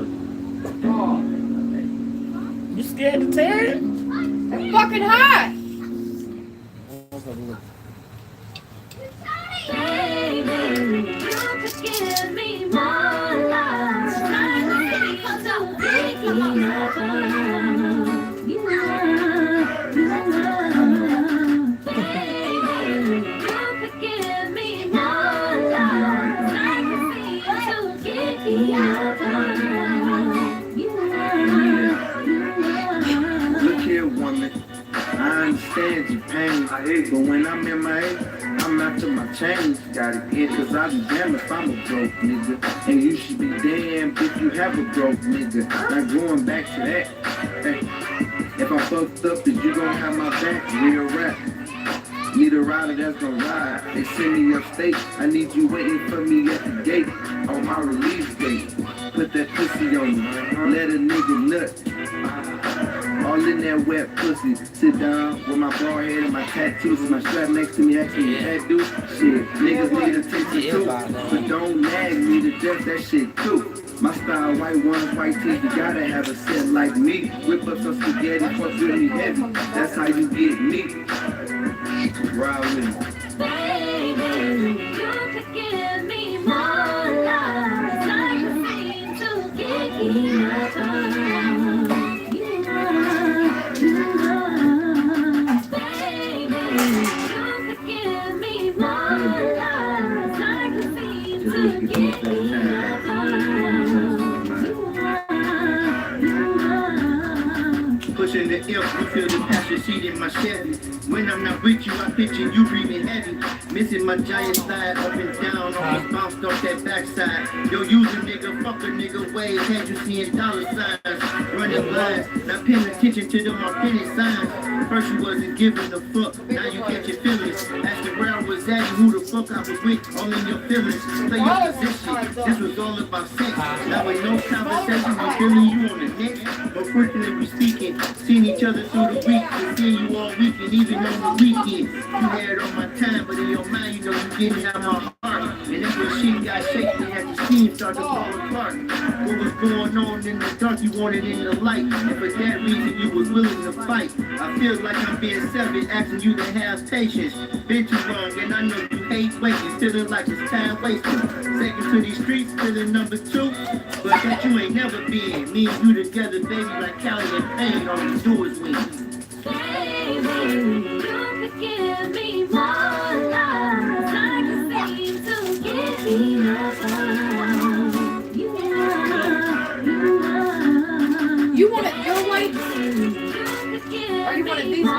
You scared to tear it? It's fucking hot. Look here, woman. I understand your pain, but when I'm in my head, I'm after my change. Gotta get, cause I'll be damned if I'm a broke nigga. And you should be damned if you have a broke nigga. Now going back to that, hey, if I fucked up, is you gonna have my back? Real rap. Need a rider that's gonna ride. They send me upstate. I need you waiting for me at the gate on my release date. Put that pussy on me. Let a nigga nut. All in that wet pussy. Sit down with my bald head and my tattoos. My strap next to me asking me that do. Shit, niggas need a taste too. But don't nag me to death, that shit too. My style, white ones, white teeth, you gotta have a set like me. Whip up some spaghetti, fuck with me heavy. That's how you get me. Ride with me. Baby, you could give me more love. I seem to get enough of. Pushing the ilk, you feel the passion seat in my Chevy. When I'm not with you, I picture you breathing heavy. Missing my giant slide up and down, almost bounced off that backside. Yo, use a nigga, fuck a nigga, wave, had you seeing dollar signs. Running blinds, not paying attention to them authentic signs. First you wasn't giving a fuck, now you get your feelings. Asking where I was at and who the fuck I was with, all in your feelings. Play your position, this was all about sex. Now with no conversation, I'm feeling you on the neck. Unfortunately speaking, seen each other through the week, and seeing you all weekend, even on the weekend. You had all my time, but in your mind, you know you getting out my heart. And that's when shit got shaky, and the scene started to fall apart. What was going on in the dark, you wanted in the light. And for that reason, you was willing to fight. I feel like I'm being savage, asking you to have patience. Been too long, and I know you hate waiting, feeling like it's time wasting. Second to these streets, feeling number 2. But that you ain't never been. Me and you together, baby, like Cali and Pain, all you do is win. Baby, you could give me more love. I can seem to get enough of. You want it your way? Or you want it these ways?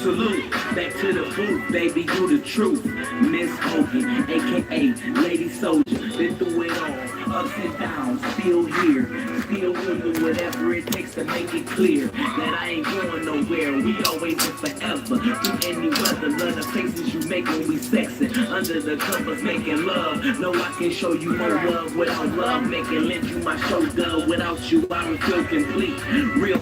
Salute, back to the booth, baby, you the truth. Miss Hogan, aka Lady Soldier, been through it all. ups and downs, still here. Still will do whatever it takes to make it clear that I ain't going nowhere. We always and forever. Through any weather, love the faces you make when we sexing. Under the covers making love. No, I can show you more love without love. Making lend you my shoulder. Without you, I would feel complete. Real.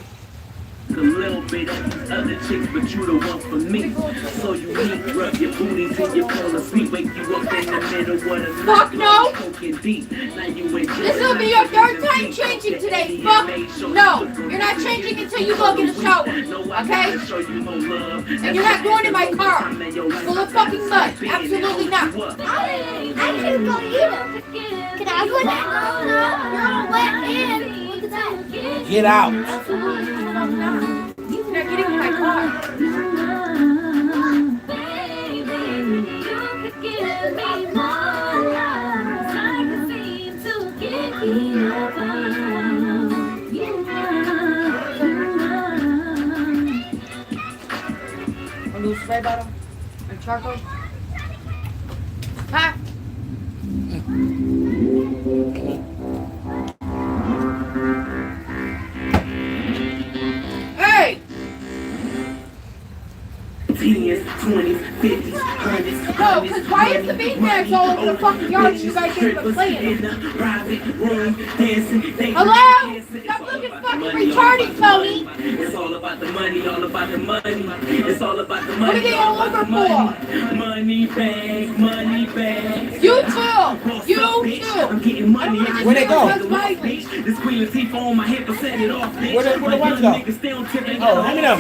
A little bit of these other chicks, but you the one for me. So you need rub your booty till you fall asleep. Wake you up in the middle of the night. Fuck no! Deep. Now you enjoy. This will be your third time changing today. Fuck no! You're not changing until you go get a shower. Okay? And you're not going in my car. Full of fucking mud. Absolutely not. I can go eat them. Can I have one? No, you're all wet in. Look at that. Get out. You're not getting in my car. A little spray bottle and charcoal. Ha! Hey! 10s, 20s, 50s, 100s. No, because why is the beanbags all over the fucking yard and you guys ain't even playing them? Hello? Stop looking fucking retarded, Tony! It's all about the money, all about the money. It's all about the money. What are they all over for? Money bags, money bags. You too! You too! I'm getting money. Where'd they go? This Queen Latifah on my hip, I set it off, bitch. Where the ones go? Oh, hand me them.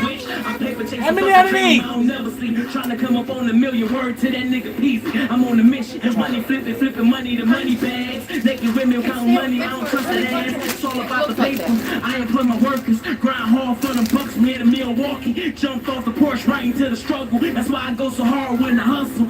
Hand me the other knee. Never sleep, trying to come up on a million words to that nigga Peasy. I'm on a mission, money flipping money to money bags. Naked women count money, I don't trust that ass. It's all about the paper. I employ my workers, grind hard for them bucks from here to Milwaukee. Jumped off the Porsche right into the struggle. That's why I go so hard when I hustle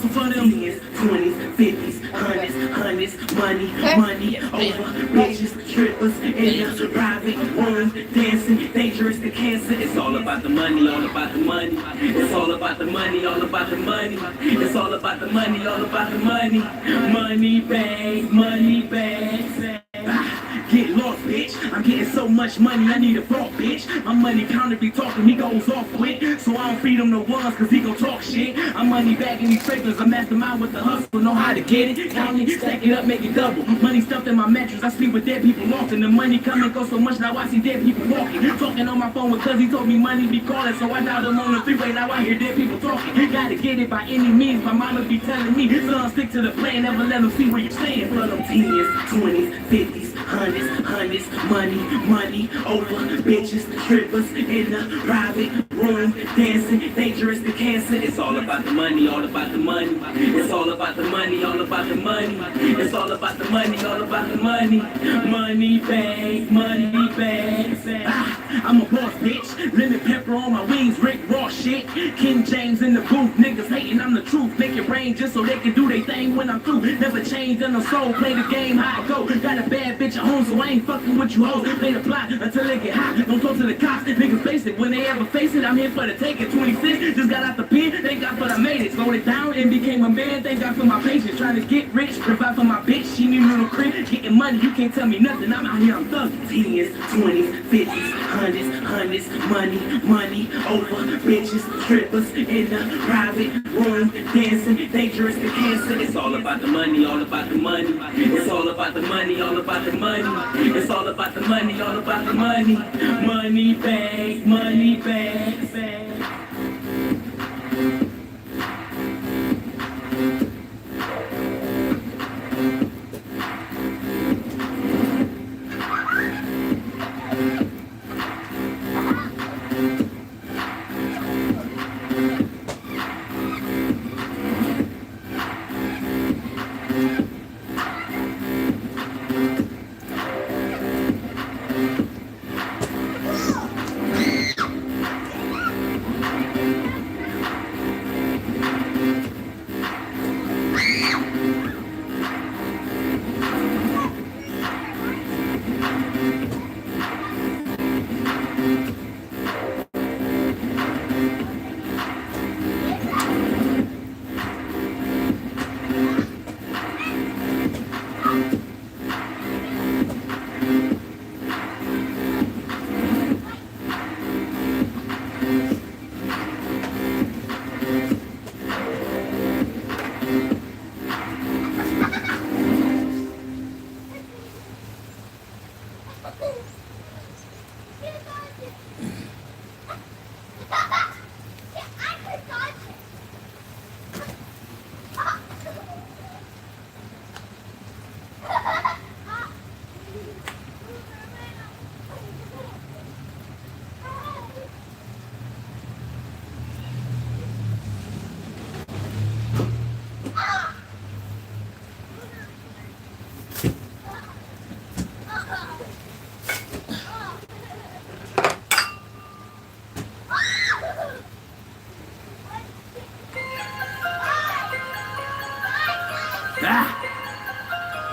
for them. 10s, 20s, 50s, 100s, money over bitches, strippers in the private rooms, dancing, dangerous to cancer. It's all about the money, all about the money. It's all about the money, all about the money. It's all about the money, all about the money. Money bags, money bags. Get lost, bitch. I'm getting so much money, I need a vault, bitch. My money counter be talking, he goes off quick. So I don't feed him no ones, cause he gon' talk shit. I'm money bagging these papers, I mastermind with the hustle. Know how to get it, count it, stack it up, make it double. Money stuffed in my mattress, I sleep with dead people often. The money come and go so much, now I see dead people walking. Talking on my phone with cuz he told me money be calling. So I dialed him on the freeway, now I hear dead people talking. Gotta get it by any means, my mama be telling me. Son, stick to the plan, never let them see where you're staying. For them 10s, 20s, 50s, 100s, money over bitches, strippers in the private room, dancing, dangerous to cancer. It's all about the money, all about the money. It's all about the money, all about the money. It's all about the money, all about the money. Money bags, money bags. I'm a boss, bitch. Lemon pepper on my wings, Rick Ross shit. King James in the booth, niggas hating, I'm the truth. Make it rain just so they can do their thing when I'm through. Never change in the soul, play the game how I go. Got a bad bitch at home, so I ain't fucking with you hoes. Play the plot until they get hot. Don't talk to the cops, niggas face it. When they ever face it, I'm here for the take it. 26, just got out the pen, thank God for I made it. Slowed it down and became a man, thank God for my patience. Trying to get rich, provide for my bitch, she need a little crib. Getting money, you can't tell me nothing, I'm out here, I'm thugging. 10s, 20s, 50s, 100s, money over bitches, strippers in the private room, dancing, dangerous to cancer. It's all about the money, all about the money. It's all about the money, all about the money. It's all about the money, all about the money. Money bags, money bags.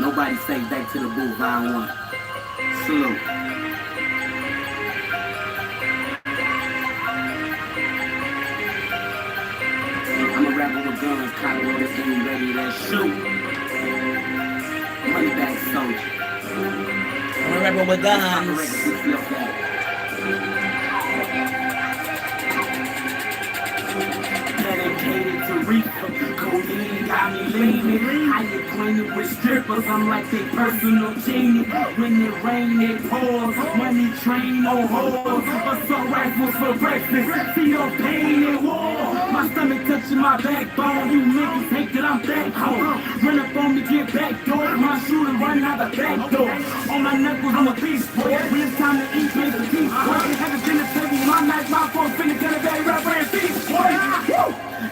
Nobody say back to the booth, round one. Salute. I'm a rapper with guns, cotton with this thing ready to shoot. Money back soldier. I'm a rapper with guns. Dedicated to reefer, codeine got me leaning. I get acquainted with strippers, I'm like their personal genie. When it rain, it pours, money train on whores. Assault rifles for breakfast, feet on pain and war. My stomach touching my backbone, you niggas hate that I'm back home. Run up on me, get back door, my shooter run out the back door. On my knuckles, I'm a beast boy. When it's time to eat, make the peace boy. Haven't been a table, my night, my phone, finna get a bad rapper and beast boy.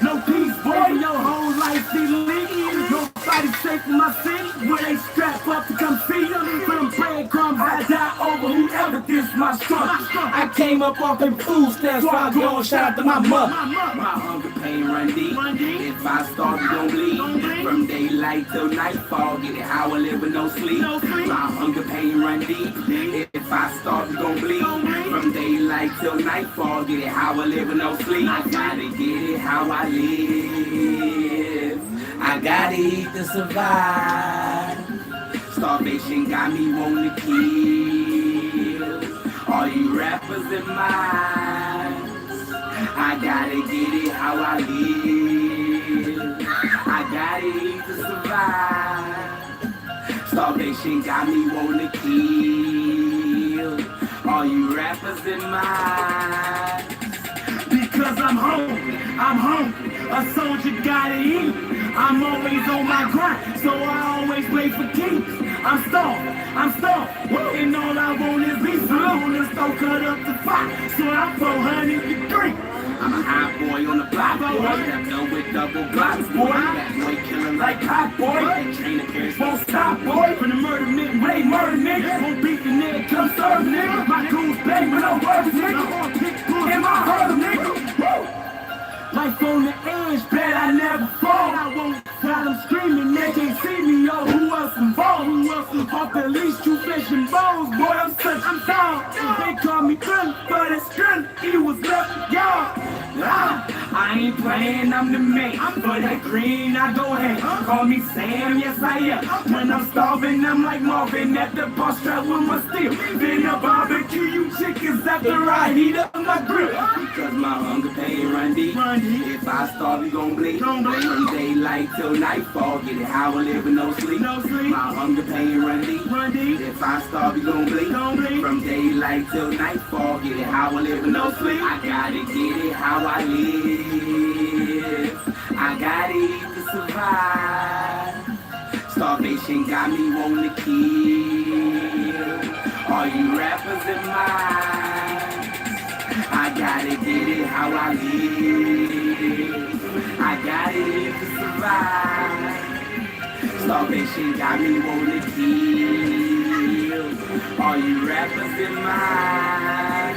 No peace, boy, your whole life illegal. Nobody safe in my city, where they strap up to come see you. From breadcrumbs, I die over whoever diss my struggle. I came up off them food stamps, so I go and shout out to my mother. My hunger pain run deep. If I start, you gon' bleed. From daylight till nightfall, get it how I live with no sleep. My hunger pain run deep. If I start, you gon' bleed. From daylight till nightfall, get it how I live with no sleep. I gotta get it how I live. I gotta eat to survive. Starvation got me wanting to kill all you rappers in mine. I gotta get it how I live. I gotta eat to survive. Starvation got me wanting to kill all you rappers in mine. Because I'm hungry, a soldier gotta eat. I'm always on my grind, so I always wait for keys. I'm starved, and all I want is beef. I'm on the stove cut up to fire, so I pour honey to drink. I'm a hot boy on the block, boy. That done with double blocks, boy. That boy killing like hot boy. Train the parents won't stop, boy. From the murder nigga, when they murder nigga, won't beat the nigga, come serve nigga. My goons bang with no words, nigga. In my hurdle, nigga. Woo! Life on the edge, bet I never fall. I won't got them screaming, they can't see me. Oh, who else involved? Off the least, you fishing bones, boy. I'm tall. They call me Gun, but it's Gun. He was left, y'all. I ain't playing, I'm the man. For that green, I go ahead. Call me Sam, yes I am. When I'm starving, I'm like Marvin at the bar strap with my steel. Then I barbecue you chickens after I heat up my grill. Because my hunger pain run deep. If I starve, you gon' bleed. From daylight till nightfall, get it how I live with no sleep. My hunger pain run deep. If I starve, you gon' bleed. From daylight till nightfall, get it how I live with no sleep. I gotta get it how I live. I gotta eat to survive. Starvation got me wanting to kill all you rappers in mine. I gotta get it how I live. I gotta eat to survive. Starvation got me wanting to kill all you rappers in mine.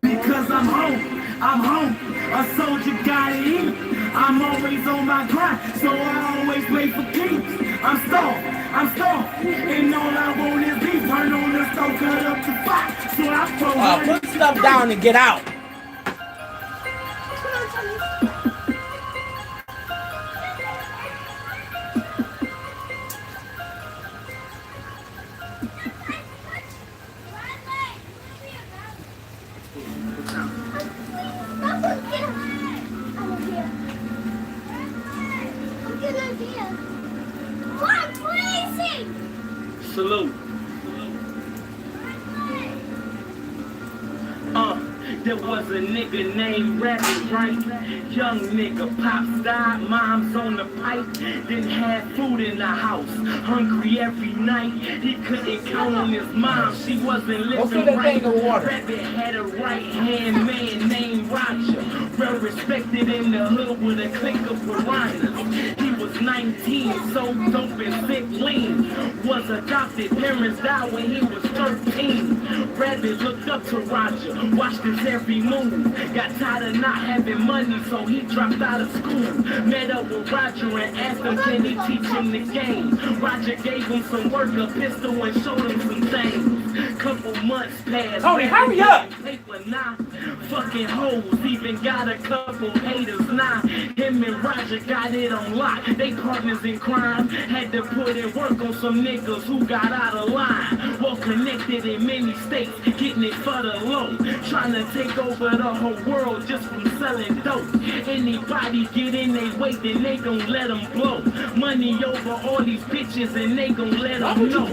Because I'm hungry, a soldier gotta eat. I'm always on my grind, so I always wait for keys. I'm starved, and all I want is beef. Turn on the stove, cut up to fire, so I put stuff down and get out. Salute. There was a nigga named Rabbit, right? Young nigga, pops died, mom's on the pipe. Didn't have food in the house, hungry every night. He couldn't count on his mom, she wasn't living right. Rabbit had a right-hand man named Roger, well respected in the hood with a clique of piranhas. He was 19, so dope and sick lean. was adopted. Parents died when he was 13. Rabbit looked up to Roger, watched his every move. Got tired of not having money, so he dropped out of school. Met up with Roger and asked him, can he teach him the game? Roger gave him some work, a pistol, and showed him some things. Couple months passed. Tony, hurry up! Paper, nah. Fucking hoes, even got a couple haters, nah. Him and Roger got it on lock. They partners in crime. Had to put in work on some niggas who got out of line. Well connected in many states, getting it for the low. Trying to take over the whole world just from selling dope. Anybody get in their way, then they gon' let them blow. Money over all these bitches and they gon' let them know.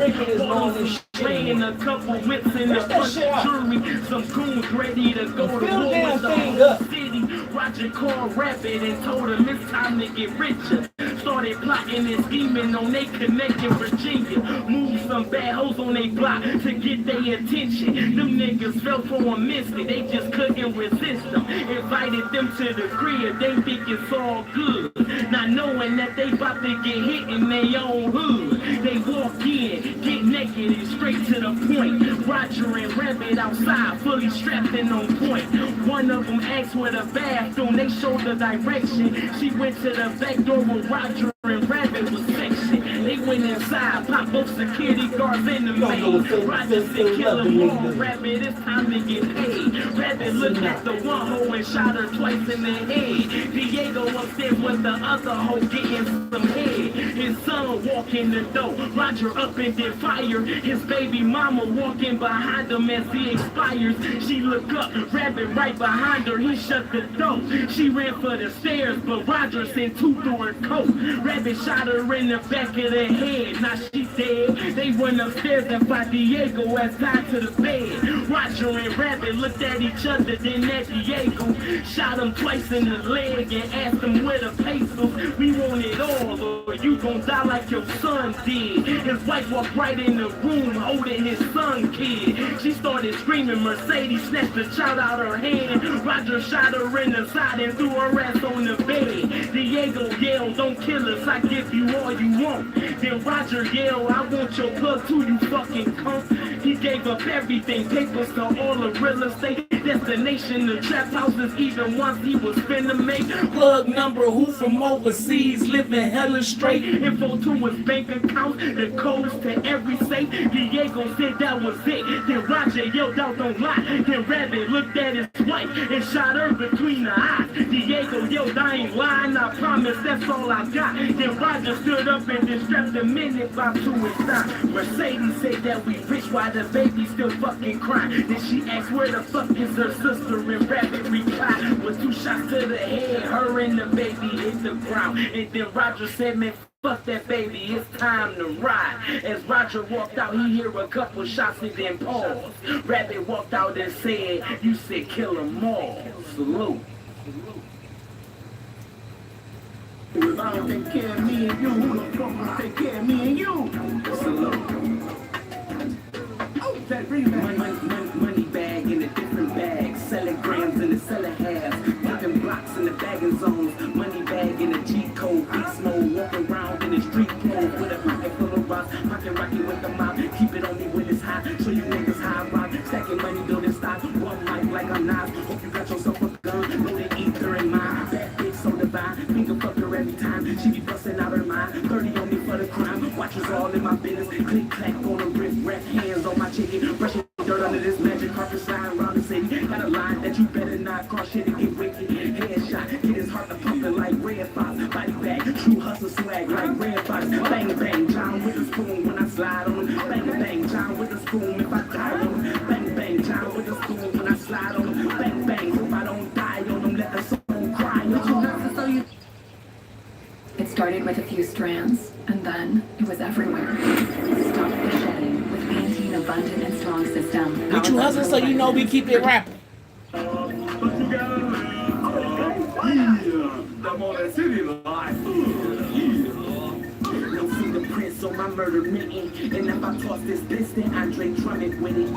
Playing a couple whips in the bunch of jewelry. Some goons ready to go to war with the whole city. Roger called Rabbit and told him it's time to get richer. Started plotting and scheming on they connect in Virginia. Moved some bad hoes on they block to get their attention. Them niggas fell for a mystic, they just couldn't resist them. Invited them to the crib, they think it's all good. Not knowing that they about to get hit in their own hood. They walk in, get naked and straight to the point. Roger and Rabbit outside, fully strapped and on point. One of them asked where the bathroom, they showed the direction. She went to the back door with Roger and Rabbit was section. They went inside, popped both security guards in the maid. Roger said kill them all, Rabbit, it's time to get paid. Rabbit looked at the one hoe and shot her twice in the head. Diego upstairs with the other hoe getting some head. His son walk in the door, Roger up and then fire. His baby mama walking behind him as he expires. She looked up, Rabbit right behind her, he shut the door. She ran for the stairs, but Roger sent two through her coat. Rabbit shot her in the back of the head, now she dead. They went upstairs and find Diego as tied to the bed. Roger and Rabbit looked at each other, then at Diego. Shot him twice in the leg and asked him where the pesos. We want it all, or you gon' die like your son did. His wife walked right in the room holding his son kid. She started screaming, Mercedes snatched the child out her hand. Roger shot her in the side and threw her ass on the bed. Diego yelled, don't kill us, I give you all you want. Then Roger yelled, I want your plug too, you fucking cunt. He gave up everything, papers to all the real estate, destination, the trap houses, even once he was finna make. Plug number, who from overseas, living hella straight. Info to his bank account, the codes to every safe. Diego said that was it. Then Roger yelled out, don't lie. Then Rabbit looked at his wife and shot her between the eyes. Diego yelled, I ain't lying, I promise that's all I got. Then Roger stood up and then strapped a minute bomb to his thigh. Mercedes said that we rich while the baby still fucking crying. Then she asked where the fuck is her sister, and Rabbit replied with two shots to the head. Her and the baby hit the ground. And then Roger said, man, fuck that baby, it's time to ride. As Roger walked out, he heard a couple shots and then paused. Rabbit walked out and said, you said kill them all. Salute. If I don't take care of me and you, who the fuck will take care of me and you? Salute. Oh, that rematch. Money bag in a different bag. Selling grams in the selling halves. Flipping blocks in the bagging zones. Money bag in a G code. Beast mode. Walk around in the street clothes with a pocket full of rocks. Pocket rocky with the mob. Keep it on me when it's hot. Show you niggas how I rock. Stacking money, building stock. One mic like I'm not. Hope you got yourself a gun. Loaded ether in mine. Bad bitch so divine. Finger fuck her every time. She be busting out her mind. 30 on me for the crime. Watchers all in my business. Click clack on the wrist. Rest hands on my chicken. Brushing dirt under this magic carpet sliding around the city. Got a line that you better not cross shit and get wicked. Headshot. Get his heart to pumping like Red Fox. Body bag. True hustle swag like Red Fox. Bang bang. John with a spoon when I slide on him. Bang bang. John with a spoon if I die on him. Bang bang. John with a spoon when I slide on him. Bang bang. Hope I don't die on him. Let the soul cry on him. It started with a few strands, and then it was everywhere. Stop the shedding with Pantene Abundant and Strong System. We true hustle, so you know we keep it rapping. I'm on that city life. Don't see the prints on my murder mitten. And if I toss this distant, Andre Drummond with it.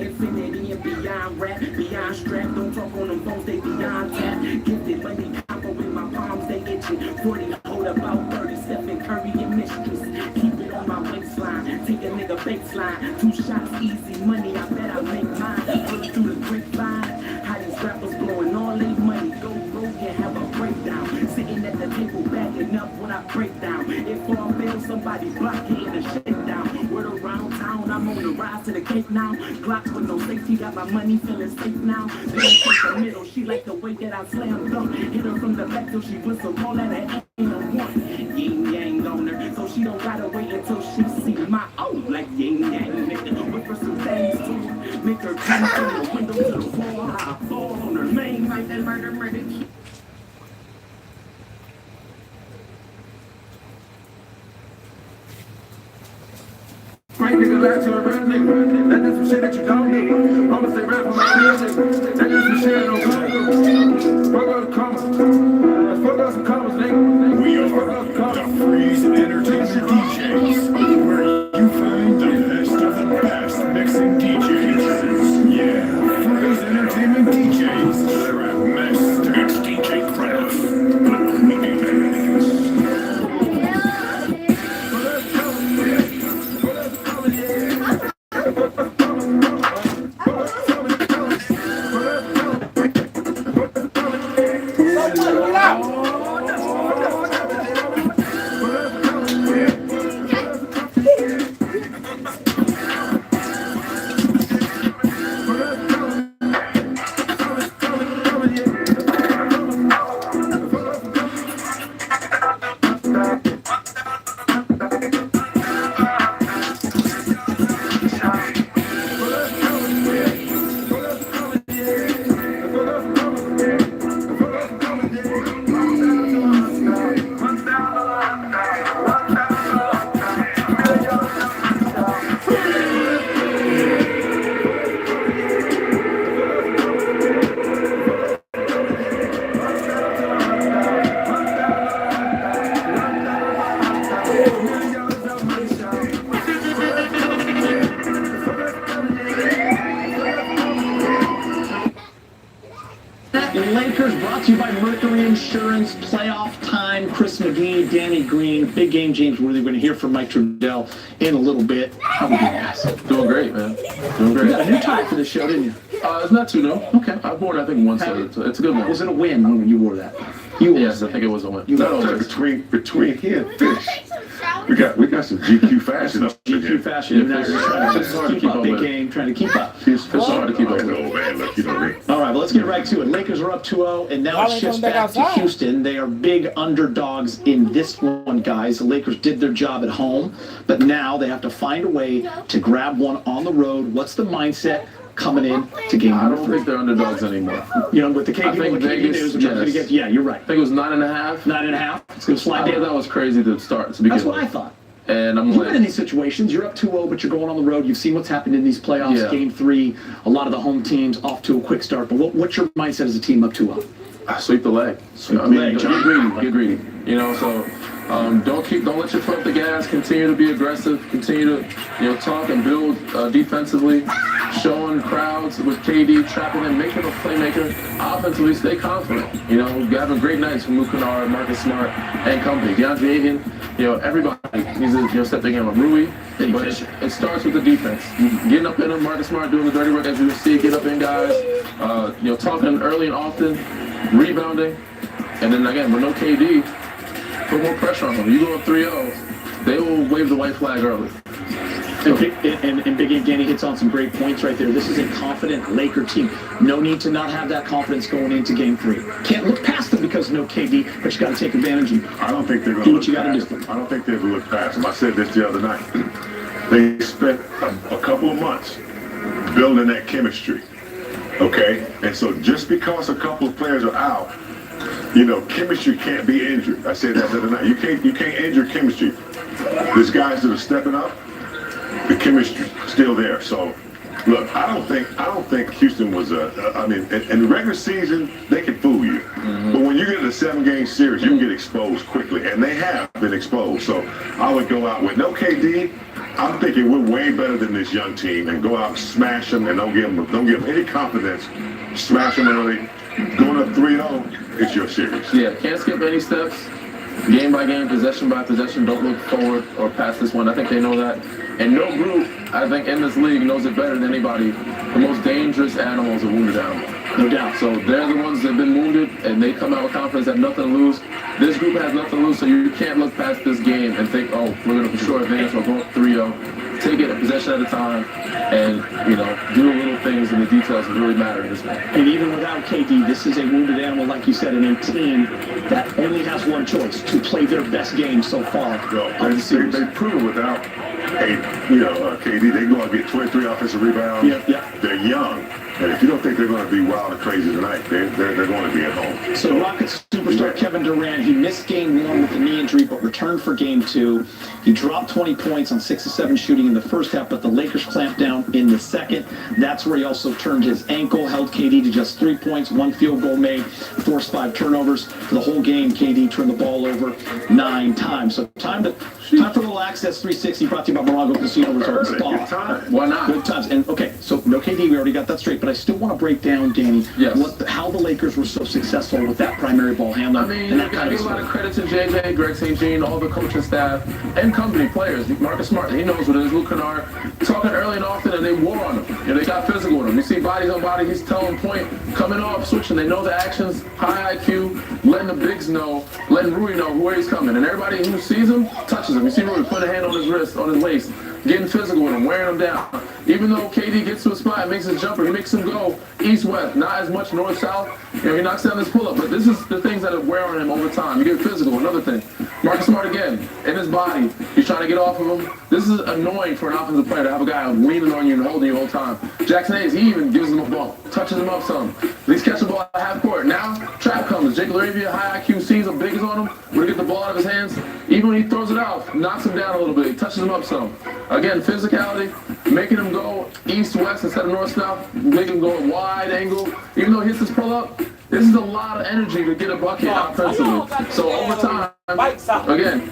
Infinity and beyond rap, beyond strap. Don't talk on them phones, they beyond tap. Gifted money combo with my palms, they itching. 40 hold about 30, Stephen Curry and mistress. Keep it on my waistline. take a nigga baseline. 2 shots, easy money, I bet I make mine. Look through the grapevine, how these rappers blowing all their money. Go broke and have a breakdown. Sitting at the table backing up when I break down. If all fails, somebody block it in a shakedown. Word around town, I'm on the rise to the cake now. Glocks with no safety, got my money feeling safe now. Then take the middle, she like the way that I slam dunk. Hit her from the back till she whistle, call that an ain't no one. Yin yang on her, so she don't gotta wait until she see my own. Like yin yang, nigga, whip her some things too. Make her come from the window to the floor. I fall on her main like that murder. Right nigga, last to a real nigga. That is some shit that you don't do. I'ma say rap for my real nigga. That is some shit I don't do. Fuck up the commas. Fuck up some commas, nigga. We are the Freeze Entertainment DJs, where you find the best of the best mixing DJs. Yeah, Freeze Entertainment DJs. They're at master. It's DJ Craft. The Queenie Bands. Lakers brought to you by Mercury Insurance. Playoff time. Chris McGee, Danny Green, big game. James Worthy. We're going to hear from Mike Trudell in a little bit. How are we doing, guys? Doing great, man. Doing great. You got a new tie for the show, didn't you? It's not too, no. Okay. I wore it, I think, once. It's a good one. Was it a win when you wore that? Yes, I think it was a win. Between here and Fish, we got some GQ fashion up there. GQ fashion. Yeah, It's hard to keep up. Big game, trying to keep up. It's hard to keep up. Man, look, you know me. All right, well, let's get right to it. Lakers are up 2-0, and now it shifts back to Houston. They are big underdogs in this one, guys. The Lakers did their job at home, but now they have to find a way to grab one on the road. What's the mindset coming in to game I number don't 3? think they're underdogs anymore. You know, with the KD, I think Vegas, news, yeah, you're right. I think it was 9.5. 9.5. It's going to slide down. That was crazy to start to begin That's what with. I thought. And I'm You've like, been in these situations. You're up 2-0, but you're going on the road. You've seen what's happened in these playoffs. Yeah. Game 3, a lot of the home teams off to a quick start. But what's your mindset as a team up 2-0? sweep the leg. Get greedy. You know, so don't let your foot off the gas. Continue to be aggressive. Continue to talk and build defensively, showing crowds with KD trapping him, making a playmaker. Offensively, stay confident. Having great nights from Luke Kennard, Marcus Smart, and company. DeAndre Ayton. Everybody needs to step the game up. Rui, but it starts with the defense. Getting up in them, Marcus Smart doing the dirty work as you see, get up in guys. Talking early and often, rebounding, and then again with no KD, put more pressure on them. You go up 3-0, they will wave the white flag early. And Big Game Danny hits on some great points right there. This is a confident Laker team. No need to not have that confidence going into Game 3. Can't look past them because no KD, but you got to take advantage and I don't think they're going do to what you got to do. I don't think they're going to look past them. I said this the other night. They spent a couple of months building that chemistry. Okay? And so just because a couple of players are out, chemistry can't be injured. I said that the other night. You can't injure chemistry. There's guys that are stepping up. The chemistry still there. So, look, I don't think Houston was in the regular season they can fool you, but when you get in a 7-game series, you can get exposed quickly, and they have been exposed. So, I would go out with no KD. I'm thinking we're way better than this young team, and go out and smash them, and don't give them any confidence. Smash them early. Going up 3-0, it's your series. Yeah, can't skip any steps. game by game, possession by possession. Don't look forward or past this one. I think they know that. And no group, I think, in this league knows it better than anybody. The most dangerous animal is a wounded animal. No doubt. So they're the ones that have been wounded, and they come out with confidence, have nothing to lose. This group has nothing to lose, so you can't look past this game and think, oh, we're going to for sure advance or go up 3-0. Take it a possession at a time and, you know, do the little things and the details that really matter in this one. And even without KD, this is a wounded animal, like you said, and a team that only has one choice, to play their best game so far. They prove without KD, they go out and get 23 offensive rebounds. They're young. And if you don't think they're going to be wild and crazy tonight, they're going to be at home. So Rockets superstar Kevin Durant, he missed game 1 with a knee injury, but returned for game 2. He dropped 20 points on 6 of 7 shooting in the first half, but the Lakers clamped down in the second. That's where he also turned his ankle, held KD to just 3 points, 1 field goal made, forced 5 turnovers. For the whole game, KD turned the ball over 9 times. So time for a little Access 360 brought to you by Morongo Casino Resort and Spa. Why not? Good times. And okay, so no KD, we already got that straight, but I still want to break down, Danny, how the Lakers were so successful with that primary ball handler. I mean, you got to give a lot of credit to JJ, Greg St. Jean, all the coaching staff, and company players. Marcus Smart, he knows what it is. Luke Kennard, talking early and often, and they wore on him. They got physical with him. You see bodies on body, he's telling point, coming off, switching. They know the actions, high IQ, letting the bigs know, letting Rui know where he's coming. And everybody who sees him, touches him. You see Rui put a hand on his wrist, on his waist, getting physical with him, wearing him down. Even though KD gets to a spot and makes his jumper, he makes him go east-west, not as much north-south. He knocks down his pull-up, but this is the things that are wearing on him over time. You get physical, another thing. Marcus Smart again, in his body, he's trying to get off of him. This is annoying for an offensive player to have a guy leaning on you and holding you the whole time. Jackson Hayes, he even gives him a bump, touches him up some. At least catch the ball at half court. Now, trap comes. Jake Laravia, high IQ, sees him, big is on him. When he get the ball out of his hands, even when he throws it out, knocks him down a little bit. He touches him up some. Again, physicality, making him go east-west instead of north-south, making him go a wide angle. Even though he hits his pull-up, this is a lot of energy to get a bucket offensively. So over time, again,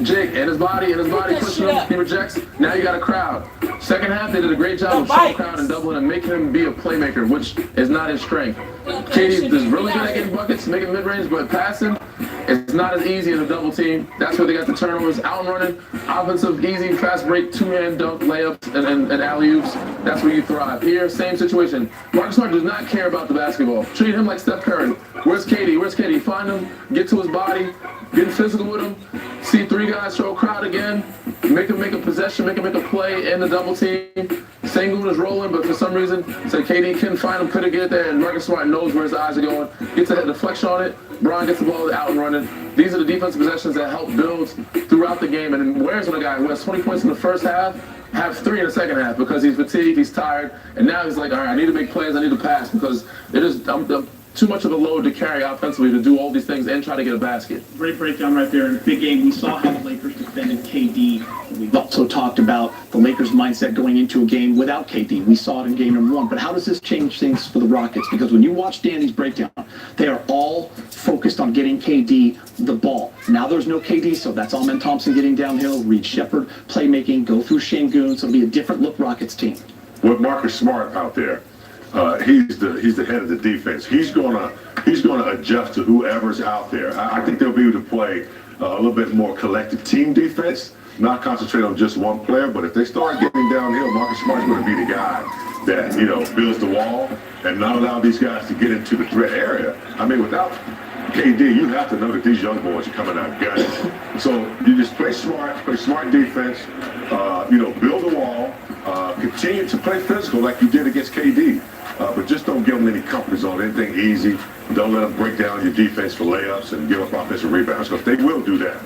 Jake and his body pushing him, he rejects. Now you got a crowd. Second half, they did a great job of showing crowd and doubling and making him be a playmaker, which is not his strength. KD is really good at getting buckets, making mid-range, but passing, it's not as easy as a double team. That's where they got the turnovers, out and running, offensive, easy, fast break, 2-hand dunk, layups, and alley-oops. That's where you thrive. Here, same situation. Marcus Smart does not care about the basketball. Treat him like Steph Curry. Where's KD? Where's KD? Find him, get to his body, getting physical with him. See 3 guys show a crowd again. Make him make a possession, make him make a play in the double team. Sengun is rolling, but for some reason, so KD couldn't find him, couldn't get it there, and Marcus Smart knows where his eyes are going. Gets a deflection on it. Bron gets the ball out and running. These are the defensive possessions that help build throughout the game. And wears on a guy who has 20 points in the first half, have 3 in the second half because he's fatigued, he's tired, and now he's like, all right, I need to make plays, I need to pass because it is too much of a load to carry offensively to do all these things and try to get a basket. Great breakdown right there in a big game. We saw how the Lakers defended KD. We've also talked about the Lakers' mindset going into a game without KD. We saw it in game number 1. But how does this change things for the Rockets? Because when you watch Danny's breakdown, they are all focused on getting KD the ball. Now there's no KD, so that's Amen Thompson getting downhill, Reed Shepherd playmaking, go through Sengun. So it'll be a different look Rockets team. With Marcus Smart out there, he's the head of the defense. He's gonna adjust to whoever's out there. I think they'll be able to play a little bit more collective team defense, not concentrate on just one player. But if they start getting downhill, Marcus Smart's going to be the guy that builds the wall and not allow these guys to get into the threat area. I mean, without KD, you have to know that these young boys are coming out gunning. So you just play smart defense. Build a wall. Continue to play physical like you did against KD. But just don't give them any comfort zone, anything easy. Don't let them break down your defense for layups and give up offensive rebounds, because they will do that.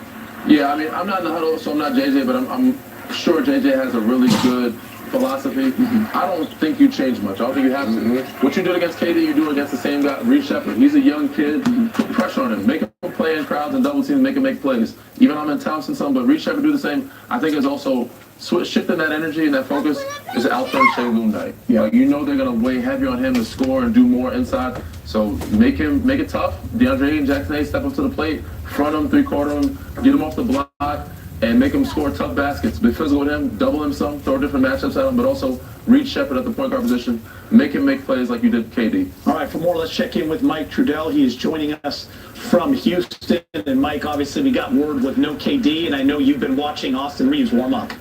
Yeah, I mean, I'm not in the huddle, so I'm not JJ, but I'm sure JJ has a really good philosophy. I don't think you change much. I don't think you have to. What you did against KD, you do against the same guy, Reed Shepherd. He's a young kid. Put pressure on him. Make him play in crowds and double teams, make him make plays. Even Amen Thompson some, but Reed Shepherd do the same. I think it's also shifting that energy and that focus is Alfred Sengun night. They're going to weigh heavier on him to score and do more inside. So make it tough. DeAndre and Jackson Hayes step up to the plate, front him, 3/4 him, get him off the block. and make him score tough baskets. Be physical with him, double him some, throw different matchups at him, but also read Shepard at the point guard position, make him make plays like you did KD. All right, for more, let's check in with Mike Trudell. He is joining us from Houston. And Mike, obviously we got word with no KD, and I know you've been watching Austin Reeves warm up.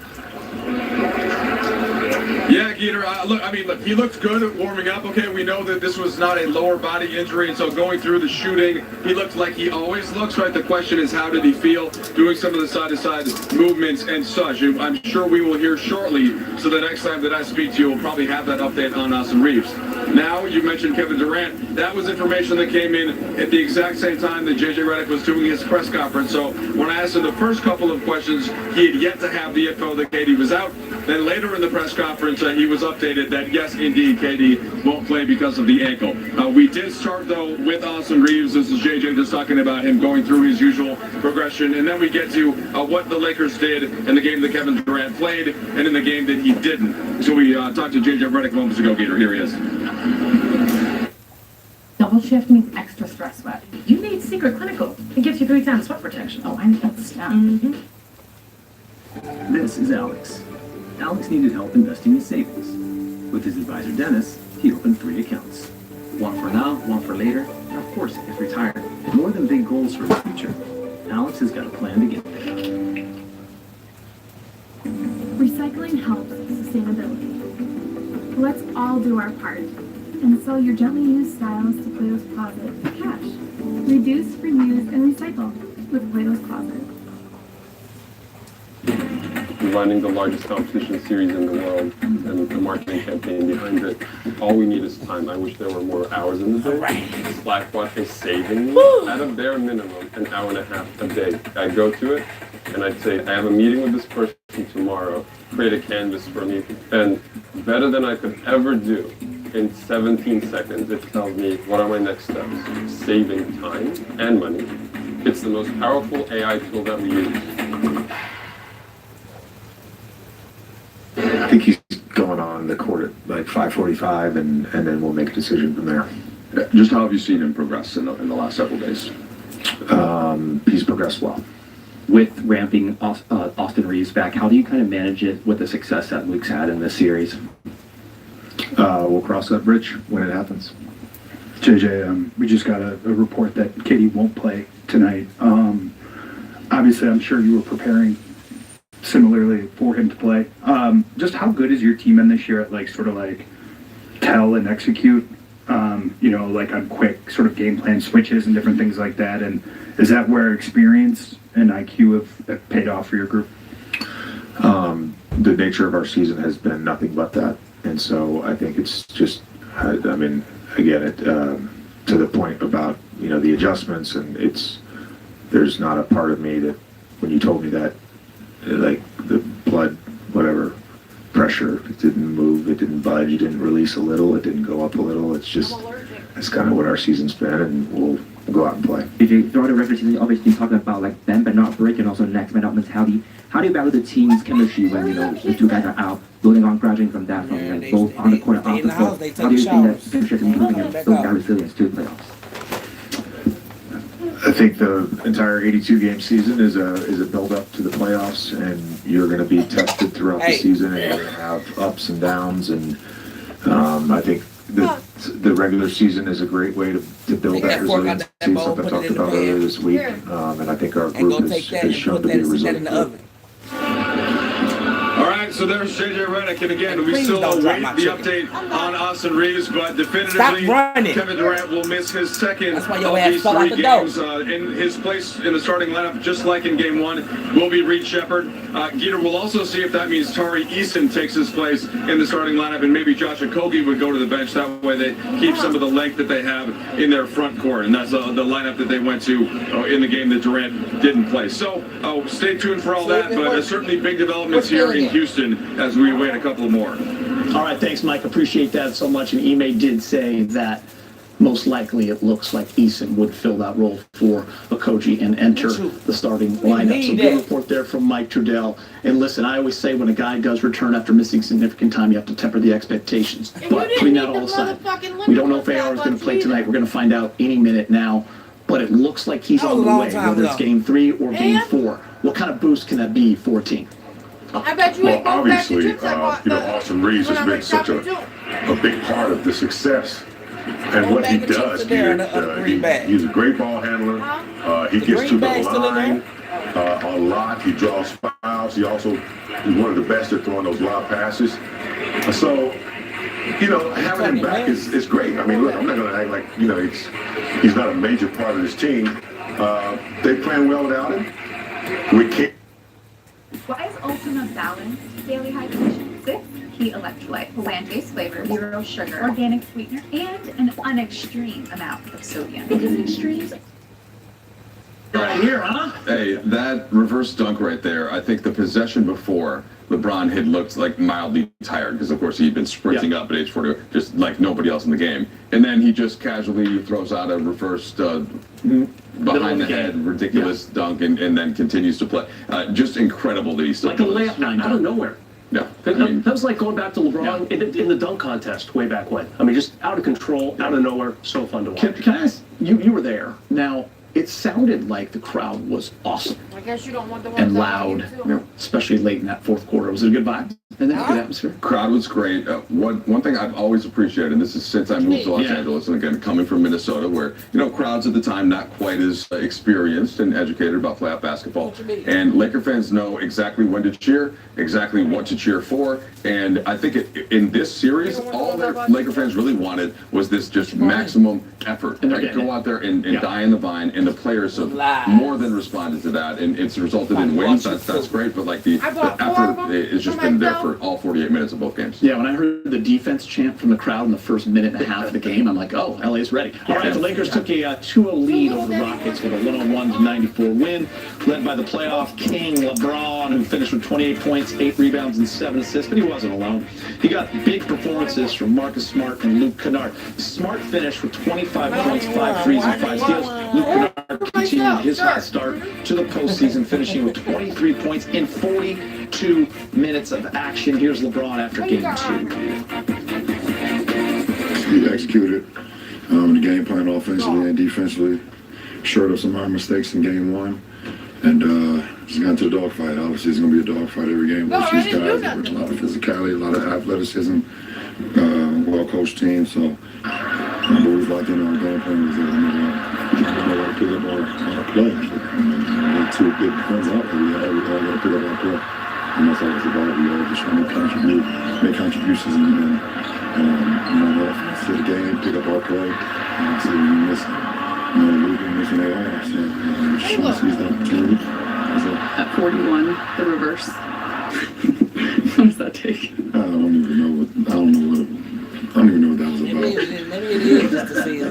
Yeah, Gator, look, he looked good at warming up. Okay, we know that this was not a lower body injury, and so going through the shooting, he looked like he always looks, right? The question is, how did he feel doing some of the side-to-side movements and such? I'm sure we will hear shortly, so the next time that I speak to you, we'll probably have that update on Austin Reeves. Now, you mentioned Kevin Durant. That was information that came in at the exact same time that J.J. Redick was doing his press conference. So when I asked him the first couple of questions, he had yet to have the info that KD was out. Then later in the press conference, he was updated that, yes, indeed, KD won't play because of the ankle. We did start, though, with Austin Reeves. This is JJ just talking about him going through his usual progression. And then we get to what the Lakers did in the game that Kevin Durant played and in the game that he didn't. So we talked to J.J. Redick moments ago, Gator. Here he is. Double shift means extra stress sweat. You need Secret Clinical. It gives you 3 times sweat protection. Oh, I need that stuff. This is Alex. Alex needed help investing his savings. With his advisor Dennis, he opened 3 accounts. One for now, one for later, and of course if retired. More than big goals for the future, Alex has got a plan to get there. Recycling helps sustainability. Let's all do our part and sell your gently used styles to Plato's Closet for cash. Reduce, reuse, and recycle with Plato's Closet. Running the largest competition series in the world and the marketing campaign behind it. All we need is time. I wish there were more hours in the day. Slackbot is saving me at a bare minimum an hour and a half a day. I'd go to it and I'd say, I have a meeting with this person tomorrow, create a canvas for me, and better than I could ever do, in 17 seconds, it tells me what are my next steps, saving time and money. It's the most powerful AI tool that we use. I think he's going on the court at like 5:45, and then we'll make a decision from there. Just how have you seen him progress in the last several days? He's progressed well. With ramping Austin Reeves back, how do you kind of manage it with the success that Luke's had in this series? We'll cross that bridge when it happens. JJ, we just got a report that KD won't play tonight. Obviously, I'm sure you were preparing similarly for him to play. Just how good is your team in this year at sort of tell and execute, like on quick sort of game plan switches and different things like that? And is that where experience and IQ have paid off for your group? The nature of our season has been nothing but that. And so I think it's just, again, to the point about, the adjustments, and there's not a part of me that when you told me that, like the blood, whatever, pressure, it didn't move, it didn't budge, it didn't release a little, it didn't go up a little. It's just, that's kind of what our season's been, and we'll go out and play. Throughout the regular season, you've always been talking about bend but not break, and also next man out mentality. How do you balance the team's chemistry when the 2 guys are out, building on graduating from that, from both on the court and off the court? How do you think that chemistry is improving and building that resilience to the playoffs? I think the entire 82-game season is a build-up to the playoffs, and you're going to be tested throughout the season, and you're going to have ups and downs, and I think the regular season is a great way to build that resilience. Something I talked about earlier this week, and I think our group has shown to be a resilient group. All right, so there's J.J. Redick, and again, we still await the update on Austin Reeves, but definitively, Kevin Durant will miss his second of these 3 games. In his place in the starting lineup, just like in Game 1, will be Reed Shepard. Geeter will also see if that means Tari Eason takes his place in the starting lineup, and maybe Josh Okogie would go to the bench. That way they keep some of the length that they have in their front court, and that's the lineup that they went to in the game that Durant didn't play. So stay tuned for all that, but certainly big developments here in Houston as we await a couple more. All right, thanks, Mike. Appreciate that so much. And Ime did say that most likely it looks like Eason would fill that role for Okogie and enter the starting lineup. So good report there from Mike Trudell. And listen, I always say when a guy does return after missing significant time, you have to temper the expectations. But putting that all aside, we don't know if AR is going to play tonight. We're going to find out any minute now. but it looks like he's on the way, whether it's game 3 or game 4. What kind of boost can that be for a team? I bet you ain't Well, going back to obviously, gyms like Austin Reeves has been such a big part of the success and what he does here. He's a great ball handler. He gets to the line a lot. He draws fouls. He also is one of the best at throwing those lob passes. So, having him back is great. I mean, look, I'm not going to act like, he's not a major part of this team. They're playing well without him. We can't. Why is Ultimate Balanced Daily Hydration 6 key electrolyte, plant-based flavor, 0 sugar, organic sweetener, and an extreme amount of sodium? Because extremes right here, huh? Hey, that reverse dunk right there, I think the possession before, LeBron had looked like mildly tired because, of course, he'd been sprinting up at age 40, just like nobody else in the game. And then he just casually throws out a reversed behind the head, ridiculous dunk, and then continues to play. Just incredible that he's still like a layup out of nowhere. Yeah, that was like going back to LeBron in the dunk contest way back when. I mean, just out of control, out of nowhere, so fun to watch. Can I ask, you were there. Now, it sounded like the crowd was awesome I guess you don't want the and loud, especially late in that fourth quarter. Was it a good vibe? And then good atmosphere? Crowd was great. One thing I've always appreciated, and this is since I moved to Los Angeles, and again, coming from Minnesota, where, crowds at the time not quite as experienced and educated about playoff basketball. And Laker fans know exactly when to cheer, exactly what to cheer for. And I think in this series, all that Laker fans really wanted was this just maximum effort. Like, go out there and die in the vine, and the players have more than responded to that. And it's resulted in wins. That's great, but like the effort has just been there for all 48 minutes of both games. Yeah, when I heard the defense chant from the crowd in the first minute and a half of the game, I'm like, oh, LA's ready. All right, the Lakers took a 2-0 lead over the Rockets with a 101-94 win, led by the playoff king LeBron, who finished with 28 points, 8 rebounds, and 7 assists, but he wasn't alone. He got big performances from Marcus Smart and Luke Kennard. Smart finished with 25 points, 5 threes, and 5 steals. Luke Kennard continued his hot start to the postseason, finishing with 23 points in 42 minutes of action. Here's LeBron after game 2. He executed the game plan offensively and defensively. Short of some of our mistakes in game 1. And just got into the dogfight. Obviously, it's going to be a dogfight every game. These guys with a lot of physicality, a lot of athleticism, well-coached team. So, but we've locked in our game plan. We know how to pick up our play. We're 2 big ones out there. We all got to pick up our play. And that's all it's about. We all just trying to contribute, make contributions, and to the game, pick up our play, and see we miss. We've been missing their arms, so we just want to seize the opportunity. At 41, the reverse. What does that take? I don't even know what that was about. Maybe it is just the season.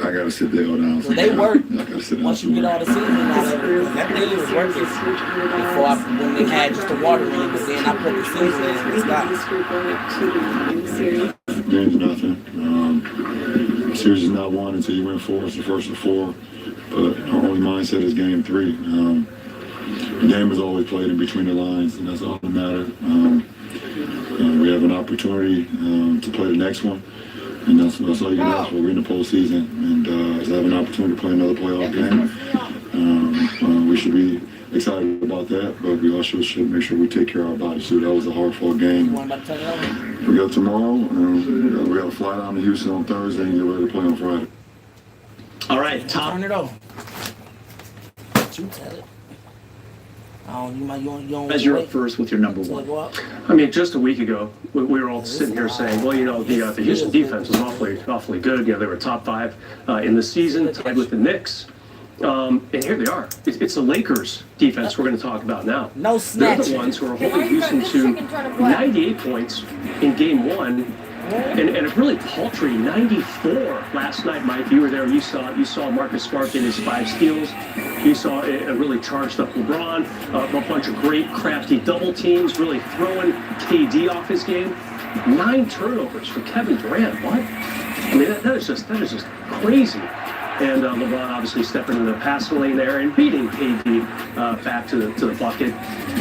I gotta sit there all down. They work. I gotta sit down. Once you get all the season out of it, that really was working. Before when they had just the water in, but then I put the season in and stopped. Game's nothing. Series is not won until you win 4. It's the first of 4. But our only mindset is game 3. The game is always played in between the lines, and that's all that matters. We have an opportunity to play the next one, and that's all you can ask for. We're in the postseason, and to have an opportunity to play another playoff game. We should be excited about that, but we also should make sure we take care of our bodies too. That was a hard-fought game. We got tomorrow, we got a flight out to Houston on Thursday, and get ready to play on Friday. All right, Tom. Turn it over. You tell it. As you're up first with your number 1. I mean, just a week ago, we were all sitting here saying, well, the Houston defense was awfully good. They were top 5 in the season, tied with the Knicks. And here they are. It's the Lakers defense we're going to talk about now. No snatching. They're the ones who are holding Houston to 98 points in game 1. And a really paltry 94 last night, Mike. You were there. You saw Marcus Smart get his 5 steals. You saw a really charged up LeBron, a bunch of great crafty double teams, really throwing KD off his game. 9 turnovers for Kevin Durant. What? I mean, that is just crazy. And LeBron obviously stepping into the passing lane there and beating KD back to the bucket.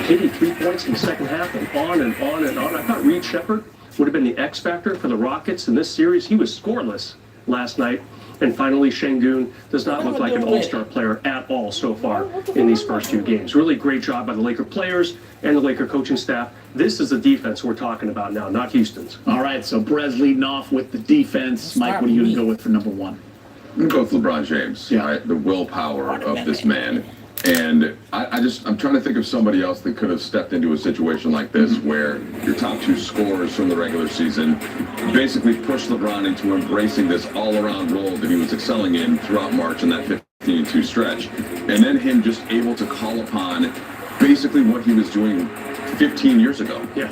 KD 3 points in the second half, and on and on and on. I thought Reed Shepherd would have been the X factor for the Rockets in this series. He was scoreless last night. And finally, Şengün does not look like an all-star player at all so far in these first 2 games. Really great job by the Laker players and the Laker coaching staff. This is the defense we're talking about now, not Houston's. All right, so Brez leading off with the defense. Mike, what are you going to go with for number 1? I'm going to go with LeBron James, right? The willpower of this man. And I'm trying to think of somebody else that could have stepped into a situation like this where your top 2 scorers from the regular season basically pushed LeBron into embracing this all-around role that he was excelling in throughout March in that 15-2 stretch. And then him just able to call upon basically what he was doing 15 years ago. Yeah.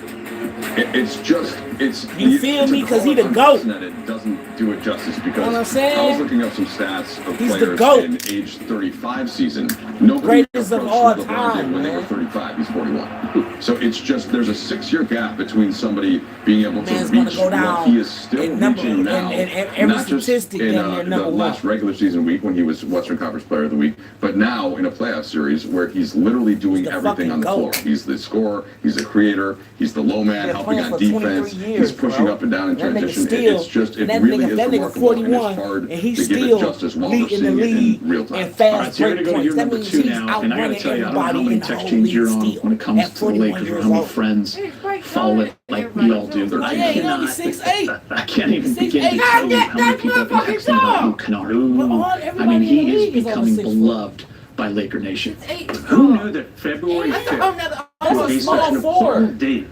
You feel me? Because he the GOAT. It doesn't do it justice because what I'm saying? I was looking up some stats of He's players in age 35 season. Nobody greatest of all time, when they were 35. He's 41. So it's just there's a 6-year gap between somebody being able to reach what he is still reaching now. Every statistic in the last regular season week when he was Western Conference Player of the Week, but now in a playoff series where he's literally doing everything on the floor. He's the scorer, he's the creator, he's the low man helping on defense, he's pushing up and down in transition. It really is remarkable, and it's hard to give it justice while we're seeing it in real time. All right, so you're going to go to your number 2 now, and I got to tell you, I don't know how many text chains you're on when it comes to the Lakers or how many friends follow it like we all do. I can't even begin to tell you how many people have been texting about Luke Kennard. I mean, he is becoming beloved by Laker Nation. Who knew that February 5th would be such an important date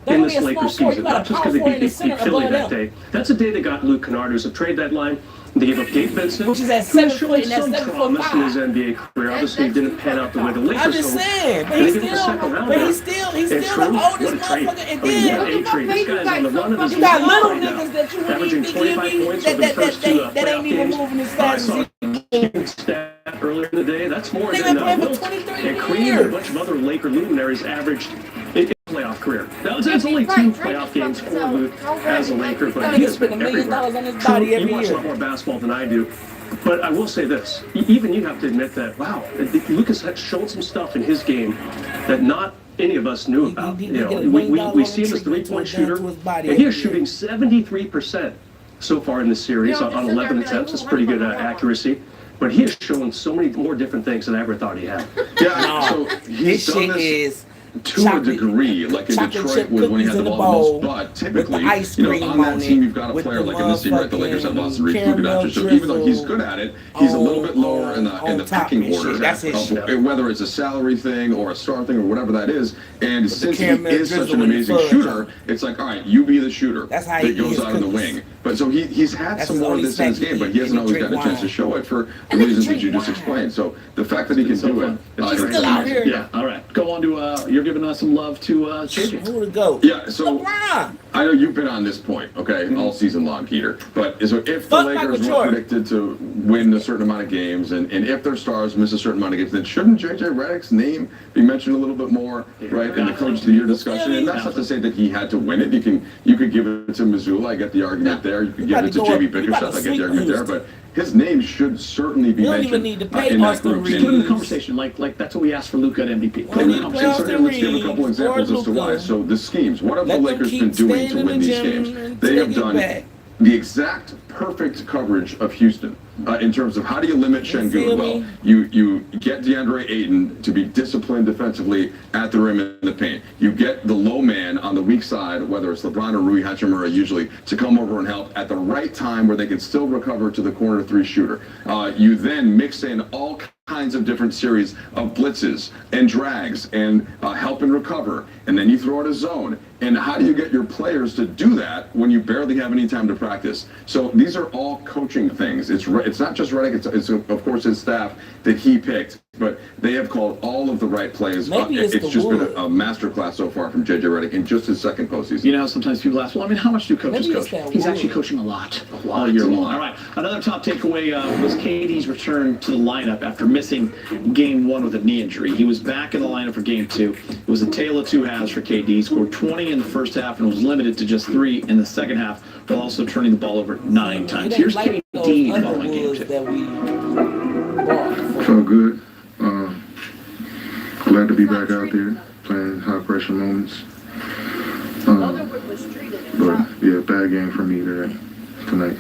in this Lakers season? Not just because they beat Philly that day. That's a day they got Luke Kennard. It was a trade deadline. They gave up Gabe Vincent, which is at 7 showing foot, and that's some promise in his NBA career. Obviously, he didn't pan out the way the Lakers hoped. I'm just saying, but he's still the oldest motherfucker. And then this guy's on the run of his you got little niggas that you averaging 25 points over the first 2 that ain't even moving as fast as he stat earlier in the day. That's more than Wilt and Cream and a bunch of other Laker luminaries averaged in playoff career. That's only 2 playoff games for Luke as a Laker, but he has been everywhere. You watch a lot more basketball than I do. But I will say this, even you have to admit that, wow, Lucas has shown some stuff in his game that not any of us knew about. We see him as a 3-point shooter, and he is shooting 73% so far in this series on 11 attempts. That's pretty good accuracy. But he has shown so many more different things than I ever thought he had. Yeah, so he's done this to a degree, like in Detroit was when he had the ball the most, but typically, on that team you've got a player like in this team, right, the Lakers have Austin Reeves, Luka Doncic, so even though he's good at it, he's a little bit lower in the pecking order, whether it's a salary thing or a star thing or whatever that is, and since he is such an amazing shooter, it's like, all right, you be the shooter that goes out in the wing. But so he's had some more of this in his game, but he hasn't always gotten a chance to show it for the reasons that you just explained. So the fact that he can do it, he's still out here. Yeah, all right. Go on to you're giving us some love to JJ. Who to go? Yeah, so I know you've been on this point, okay, all season long, Peter. But so if the Lakers were predicted to win a certain amount of games, and if their stars miss a certain amount of games, then shouldn't JJ Redick's name be mentioned a little bit more, right, in the Coach of the Year discussion? And that's not to say that he had to win it. You could give it to Missoula. I get the argument there. You could give it to Jamie Bickerstaff. I get the argument there. But his name should certainly be mentioned. You don't even need to pay Austin Reeves. Put in the conversation, like that's what we asked for Luka at MVP. Put in the conversation. Let's give a couple examples as to why. So the schemes. What have the Lakers been doing to win these games? They have done the exact perfect coverage of Houston in terms of how do you limit Şengün? Well, you get DeAndre Ayton to be disciplined defensively at the rim in the paint. You get the low man on the weak side, whether it's LeBron or Rui Hachimura usually, to come over and help at the right time where they can still recover to the corner 3 shooter. You then mix in all kinds of different series of blitzes and drags and help and recover, and then you throw out a zone. And how do you get your players to do that when you barely have any time to practice? So these are all coaching things. It's not just Redick, it's of course his staff that he picked, but they have called all of the right plays. It's just been a masterclass so far from JJ Redick in just his second postseason. You know, sometimes people ask, well, I mean, how much do coaches coach? He's actually coaching a lot all year long. All right, another top takeaway was KD's return to the lineup after missing Game 1 with a knee injury. He was back in the lineup for Game 2. It was a tale of 2 halves for KD. He scored 20 in the first half and was limited to just 3 in the second half, while also turning the ball over 9 times. Here's KD following Game 2. Felt good. Glad to be back out there playing high pressure moments. But yeah, bad game for me there tonight.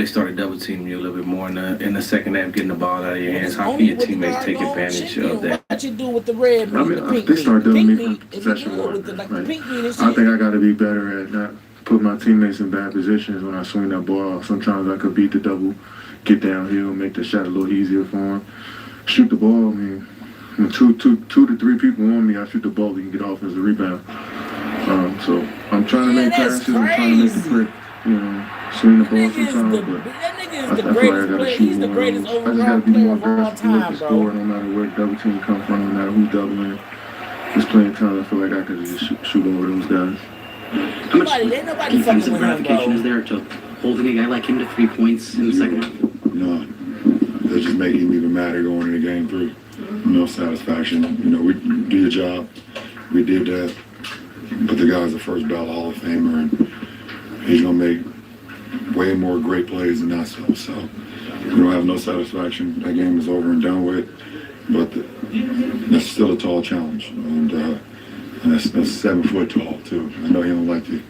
they started double teaming you a little bit more in the second half, getting the ball out of your hands. How can your teammates take advantage of that? What you do with the red meat, the pink they start doing me meat? from If you possession do it more. with the, like the Right. pink meat and I shit. think I got to be better at not put my teammates in bad positions when I swing that ball. Sometimes I could beat the double, get downhill, make the shot a little easier for them. Shoot the ball. I mean, when two to three people on me, I shoot the ball. You can get offensive rebound. So I'm trying to make passes. I'm trying to make the grip. You know, swing the ball sometimes, but I feel like I gotta shoot more of those. I just gotta be more aggressive, look to score, no matter where double team come from, no matter who's doubling. There's plenty of times I feel like I could just shoot over those guys. How much defensive gratification is there to holding a guy like him to 3 points in the second half? None. They just make him even madder going into game 3. No satisfaction. You know, we did a job. We did that. But the guy's a first ballot Hall of Famer, and he's gonna make way more great plays than us. So we don't have no satisfaction. That game is over and done with. But that's still a tall challenge, and that's 7 foot tall too. I know he don't like it.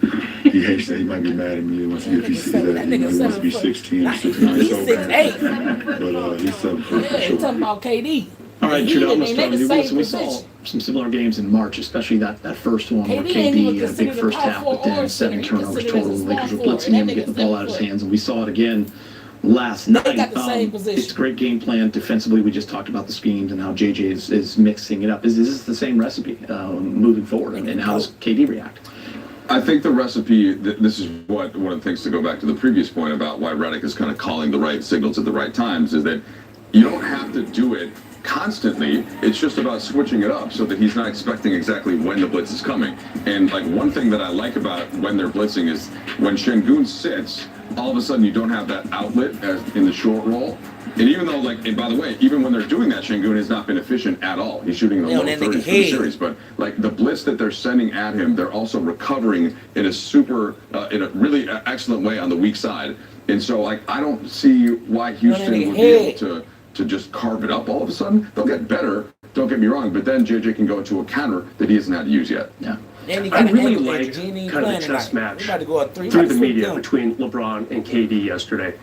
He hates that. He might be mad at me once if he sees that. He wants to be 16 or 69 He's so 6'8". bad. But he's 7 foot for Yeah, sure. you talking about KD. All right, He Trudell, ain't let's in start the with you. same Listen, we saw position. some similar games in March, especially that first one where KD ain't even KD had a big considered a first power half, but then forward, 7 he turnovers considered total. as a The Lakers were small forward. blitzing him, That getting the nigga's ball out of his 7 hands, and we saw it again last night. got the same position. It's a great game plan defensively. We just talked about the schemes and how JJ is mixing it up. Is this the same recipe moving forward, and how does KD react? I think the recipe, this is one of the things to go back to the previous point about why Redick is kind of calling the right signals at the right times, is that you don't have to do it constantly. It's just about switching it up so that he's not expecting exactly when the blitz is coming. And like one thing that I like about when they're blitzing is when Şengün sits, all of a sudden you don't have that outlet as in the short roll. And even though, like, and by the way, even when they're doing that, Şengün has not been efficient at all. He's shooting in the low 30s for the series. But, like, the blitz that they're sending at him, they're also recovering in a really excellent way on the weak side. And so, like, I don't see why Houston would be able to just carve it up all of a sudden. They'll get better, don't get me wrong, but then JJ can go into a counter that he hasn't had to use yet. Yeah. I really liked kind of the chess match through the media between LeBron and KD yesterday.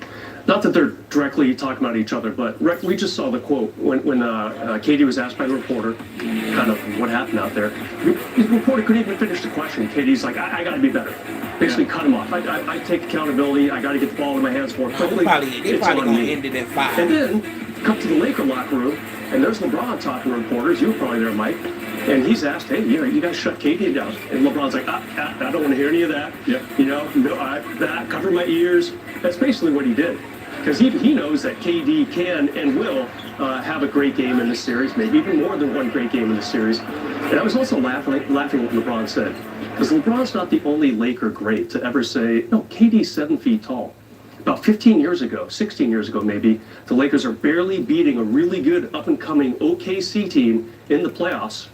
Not that they're directly talking about each other, but we just saw the quote when KD was asked by the reporter kind of what happened out there. The reporter couldn't even finish the question. KD's like, I got to be better. Basically cut him off. I take accountability. I got to get the ball in my hands more quickly. They probably going to end it at 5. And then come to the Laker locker room, and there's LeBron talking to reporters. You were probably there, Mike. And he's asked, hey, you guys shut KD down. And LeBron's like, I don't want to hear any of that. Yep. You know, no, cover my ears. That's basically what he did. Because he knows that KD can and will have a great game in this series, maybe even more than one great game in this series. And I was also laughing at what LeBron said. Because LeBron's not the only Laker great to ever say, no, KD's 7 feet tall. About 15 years ago, 16 years ago maybe, the Lakers are barely beating a really good up-and-coming OKC team in the playoffs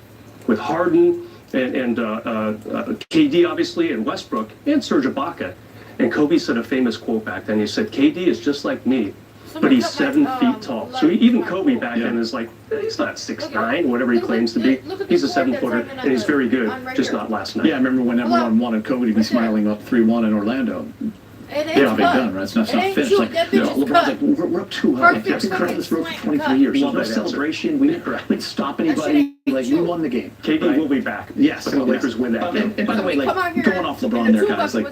with Harden and KD, obviously, and Westbrook, and Serge Ibaka. And Kobe said a famous quote back then. He said, KD is just like me, but he's 7 feet tall. So even Kobe back then is like, he's not 6'9", whatever he claims to be. He's a 7-footer, and he's very good, just not last night. Yeah, I remember when everyone wanted Kobe to be smiling up 3-1 in Orlando. Yeah, they've done, right? It's not finished. Like, LeBron's like, we're up 2 high. I've been credit this road for 23 years. There's no celebration. We didn't stop anybody. Like, we won the game. KD will be back. Yes. And the Lakers win that game. And by the way, like, going off LeBron there, guys, like,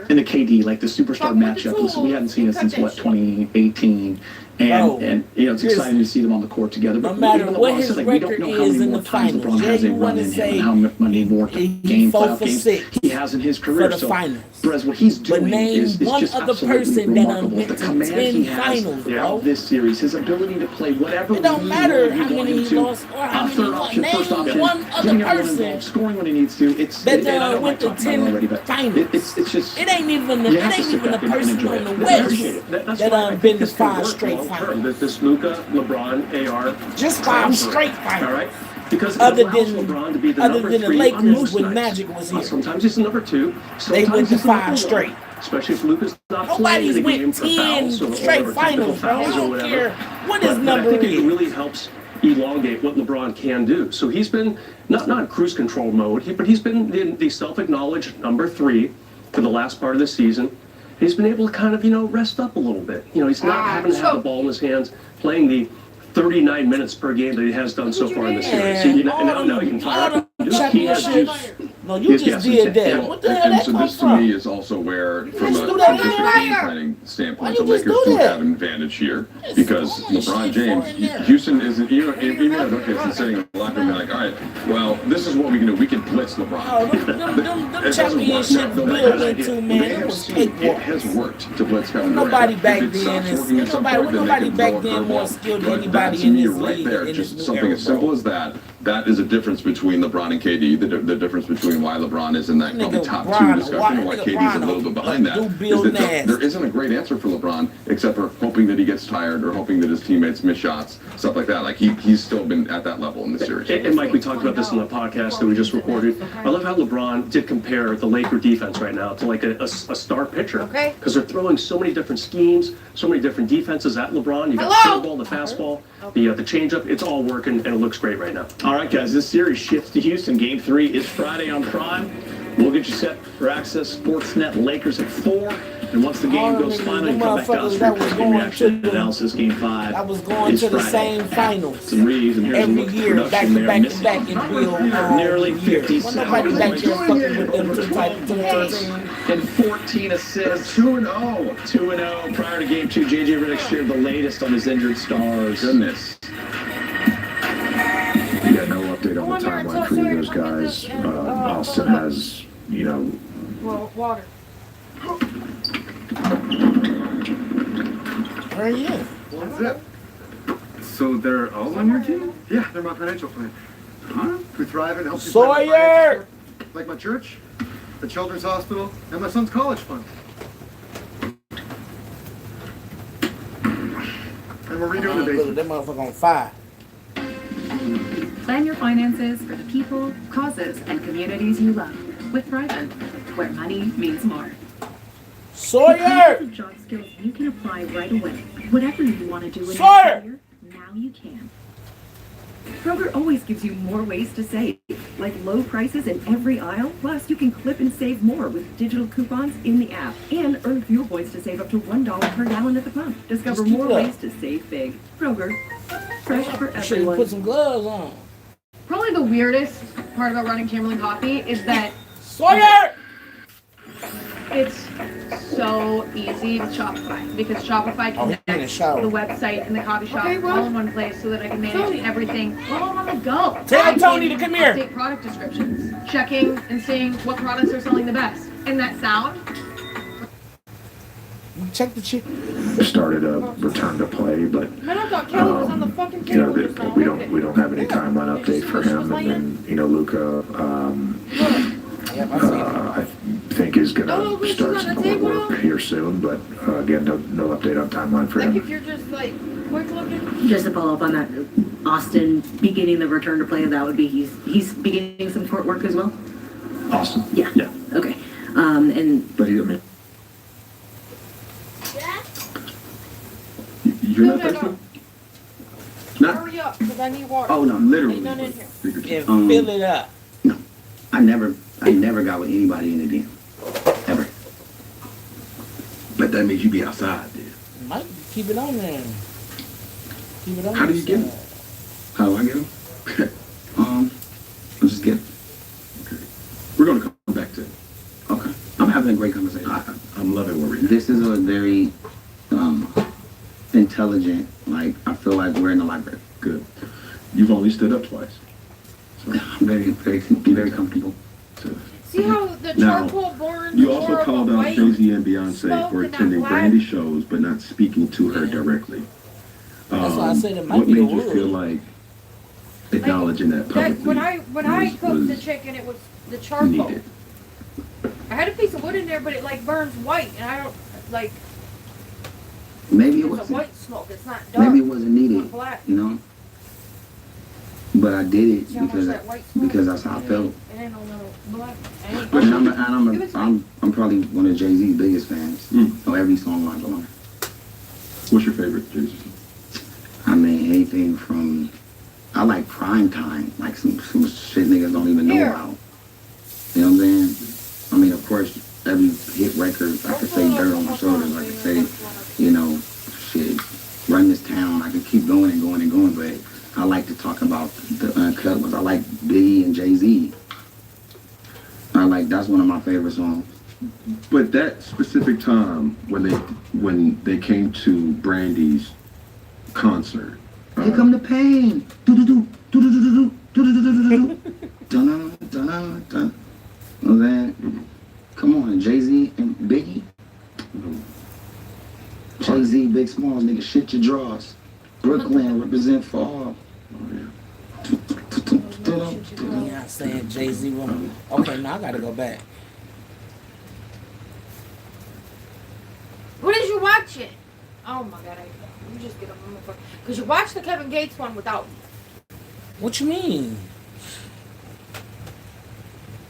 in the KD, like, the superstar matchup, listen, we hadn't seen it since, what, 2018. And you know, it's exciting to see them on the court together. But no matter even what LeBron his said, like, we record don't know how is many in more the times finals. LeBron has a run in him and how many more game playoff games he has in his career. For the finals. Whereas what he's doing is just absolutely remarkable. The command he has of this series, his ability to play whatever it don't matter how many he lost or how many he third won. option, first Name option, one other person scoring when he needs to. It's that went to 10 finals. It's just it ain't even a person on the West that been to 5 straight finals. This Luka, LeBron, AR, just 5 straight finals. All right. Because other than LeBron to be the other number than the 3 Lakers on most when nights. Magic was here. Sometimes he's the number 2. They went to 5 straight. Especially if Luka's not Nobody's playing the game went for 10 fouls straight or finals, bro. I fouls or don't whatever. care what his But number I think is. it really helps elongate what LeBron can do. So he's been not in cruise control mode, but he's been the self-acknowledged number 3 for the last part of the season. He's been able to kind of, rest up a little bit. He's not having to have the ball in his hands, playing the 39 minutes per game that he has done so far in this series. So now he can fire up. He has juice. No, you just did that. What the hell that so come this from? to me is also where, from a do that position game planning standpoint, the Lakers do have an advantage here because LeBron James, Houston isn't even if it's sitting in the locker room, they're like, all right, well, this is what we can do. We can blitz LeBron. Oh, them championships Bill went to, man, it was cakewalks. It has worked to blitz Kevin Durant. Nobody back If it then stops working at some point, then nobody they back can then throw a more curveball. skilled than But anybody that, in to me, this right league. there, just something as simple as that. That is a difference between LeBron and KD. The difference between why LeBron is in that probably top two discussion and why KD's a little bit behind that is that there isn't a great answer for LeBron except for hoping that he gets tired or hoping that his teammates miss shots, stuff like that. Like he's still been at that level in the series. And Mike, we talked about this in the podcast that we just recorded. I love how LeBron did compare the Laker defense right now to like a star pitcher. Okay. Because they're throwing so many different schemes, so many different defenses at LeBron. You got the curveball, the fastball, the changeup. It's all working and it looks great right now. All right, guys, this series shifts to Houston. Game 3 is Friday on Prime. We'll get you set for Access Sportsnet Lakers at 4. And once the game goes final, you come back to us for your game reaction and analysis. Game 5. I was going to the same finals Some Reeves and here's a every look at year, back production to there. back to Missing back in real nearly 50 Well, nobody back there fucking with them two type and 14 assists. 2-0. 2-0. Prior to game 2, JJ Redick shared the latest on his injured stars. Goodness. Yeah, no update on the timeline for either of those guys. Austin has, Well, water. Where are you? What's it? So they're all on your team? Yeah, they're my financial plan. Huh? We thrive and help you find a Sawyer! support, like my church, the children's hospital, and my son's college fund. And we're redoing the basement. That motherfucker on fire. Plan your finances for the people, causes, and communities you love with Thrive, where money means more. Sawyer! With job skills you can apply right away. Whatever you want to do in Sawyer! your career, now you can. Kroger always gives you more ways to save, like low prices in every aisle. Plus, you can clip and save more with digital coupons in the app and earn fuel points to save up to $1 per gallon at the pump. Discover more ways to save big. Kroger, fresh for everyone. Put some gloves on. Probably the weirdest part about running Chamberlain Coffee is that Sawyer! it's so easy with Shopify because Shopify connects the website and the coffee shop all in one place so that I can manage everything while I'm on the go. Tell Tony to come here. Update product descriptions, checking and seeing what products are selling the best. And that sound. Check the chick. Started a return to play, but Man, I thought Kelly was on the fucking you know table. that we don't have any timeline update for him, and then Luka. I think is gonna start some more work here soon, but again, no update on timeline for him. If you're just like quick looking. Just to follow up on that, Austin beginning the return to play, that would be he's beginning some court work as well. Austin. Yeah. Okay. And but I mean, you're not thirsty? Not? Hurry up, because I need water. Oh, no, literally. Ain't none in here. Yeah, fill it up. I never got with anybody in the den. Ever. But that means you be outside, dude. Mike, keep it on there. Keep it on. How do you get them? How do I get them? I'll just get them. Okay. We're going to come back to it. Okay. I'm having a great conversation. I'm loving where we're at. This is a very intelligent, I feel like we're in the library. Good. You've only stood up twice. So. I'm very comfortable. See how the Now, charcoal burns you more also of called a out white Jay-Z and Beyonce smoke for and not attending black? Brandy shows but not speaking to her directly. That's why I said it might what be the made you wood. feel like acknowledging that publicly? When I cooked the chicken, it was the charcoal. needed? I had a piece of wood in there, but it burns white, and I don't Maybe it It's a wasn't. white smoke. It's not dark. Maybe it wasn't needed. It's black. You know. But I did it See how much because that white smoke? because that's how I felt. It ain't no little black. It ain't And I'm probably one of Jay-Z's biggest fans. Know every song on there. What's your favorite Jay-Z? I mean, anything from I like Prime Time, like some shit niggas don't even know about. You know what I'm saying? I mean, of course, every hit record I could say dirt on That's one of my favorite songs. But that specific time when they came to Brandy's concert. Here come the pain. Do-do-do, do-do-do-do-do, do-do-do-do-do-do. Dun-dun-dun-dun-dun. You know what I'm saying? Come on, Jay-Z and Biggie. Jay-Z, Big Smalls, nigga, shit your drawers. Brooklyn, represent for all. Yeah, saying Jay-Z woman. Okay, now I gotta go back. What did you watch it? Oh my god, you just get a motherfucker. Because you watched the Kevin Gates one without me. What you mean?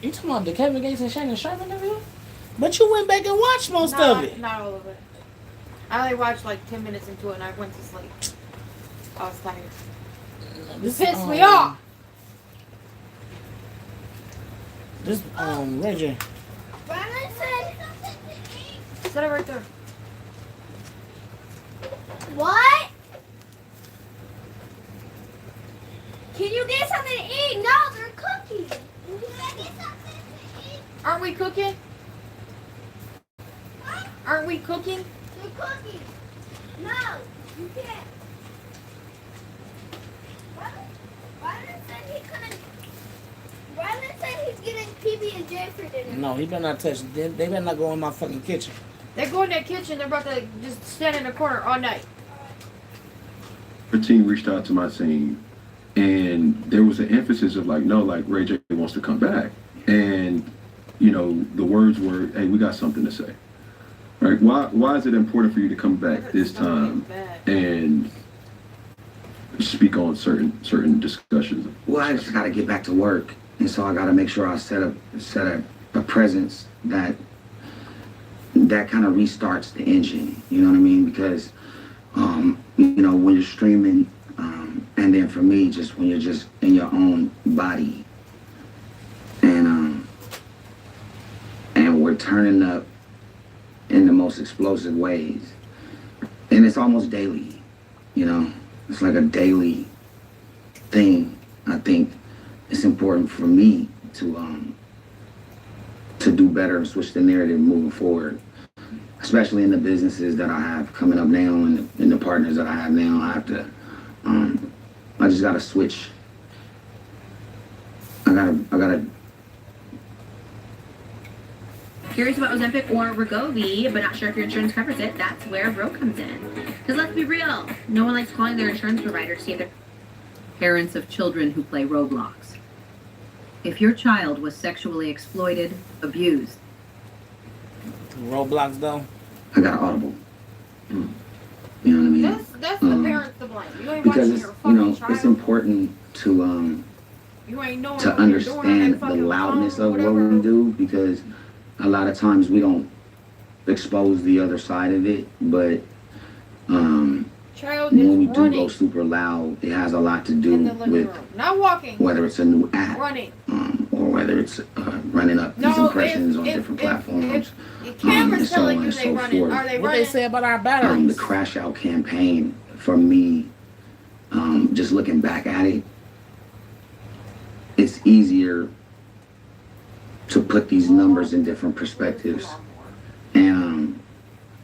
You talking about the Kevin Gates and Shannon Sharp interview? But you went back and watched most of it. Not all of it. I only watched like 10 minutes into it and I went to sleep. I was tired. This pissed me off. This Reggie. Set it right there. What? Can you get something to eat? No, they're cooking. Can I get something to eat? Aren't we cooking? Aren't we cooking? They're cooking. No, you can't. Rylan said he's getting PB&J for dinner. No, he better not touch. They better not go in my fucking kitchen. They go in that kitchen, they're about to just stand in the corner all night. Her team reached out to my team, and there was an emphasis of like, no, like Ray J wants to come back, and you know the words were, hey, we got something to say, right? Why is it important for you to come back this time and speak on certain discussions? Well, I just got to get back to work, and so I got to make sure I set up a presence that kind of restarts the engine. You know what I mean? Because you know, when you're streaming, and then for me, just when you're just in your own body, and we're turning up in the most explosive ways, and it's almost daily. You know, it's like a daily thing. I think it's important for me to do better and switch the narrative moving forward, especially in the businesses that I have coming up now and in the partners that I have now. I have to, I just gotta switch. I gotta. Curious about Ozempic or Wegovy, but not sure if your insurance covers it? That's where Bro comes in. Because let's be real, no one likes calling their insurance provider to see if they're parents of children who play Roblox. If your child was sexually exploited, abused. Roblox though? I got Audible. You know what I mean? That's the parents to blame. You ain't because watching it's, your you fucking know, child. it's important to You ain't knowing to what you're doing on understand that the fucking loudness phone or of what whatever. we do, because a lot of times we don't expose the other side of it, but Child when we is do running go super loud, it has a lot to in do the living with room. Not walking. whether it's a new app Running. or whether it's running up these impressions on different platforms, If cameras and so telling on you and they so running, forth. are they What running? they say about our batteries? The Crash Out campaign, for me, just looking back at it, it's easier to put these numbers in different perspectives. And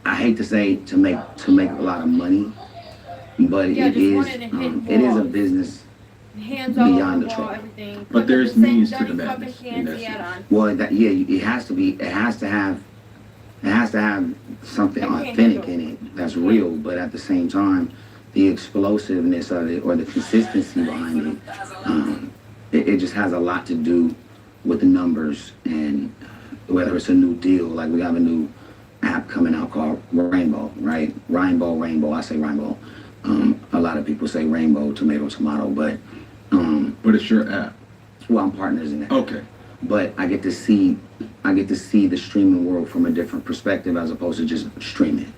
I hate to say to make a lot of money, but Yeah, it just is running and hitting it is a walls. business Hands all over beyond the the wall, truck. everything. But there's Put the same means to dirty the fucking madness in pants that he had sense. on. Well, it has to have something I can't authentic handle in it that's real, but at the same time, the explosiveness of it or the consistency behind it, it just has a lot to do with the numbers, and whether it's a new deal, like we have a new app coming out called Rainbow, right? Rainbow, I say Rainbow. A lot of people say rainbow, tomato, but it's your app. Well, I'm partners in that. Okay. But I get to see the streaming world from a different perspective as opposed to just streaming.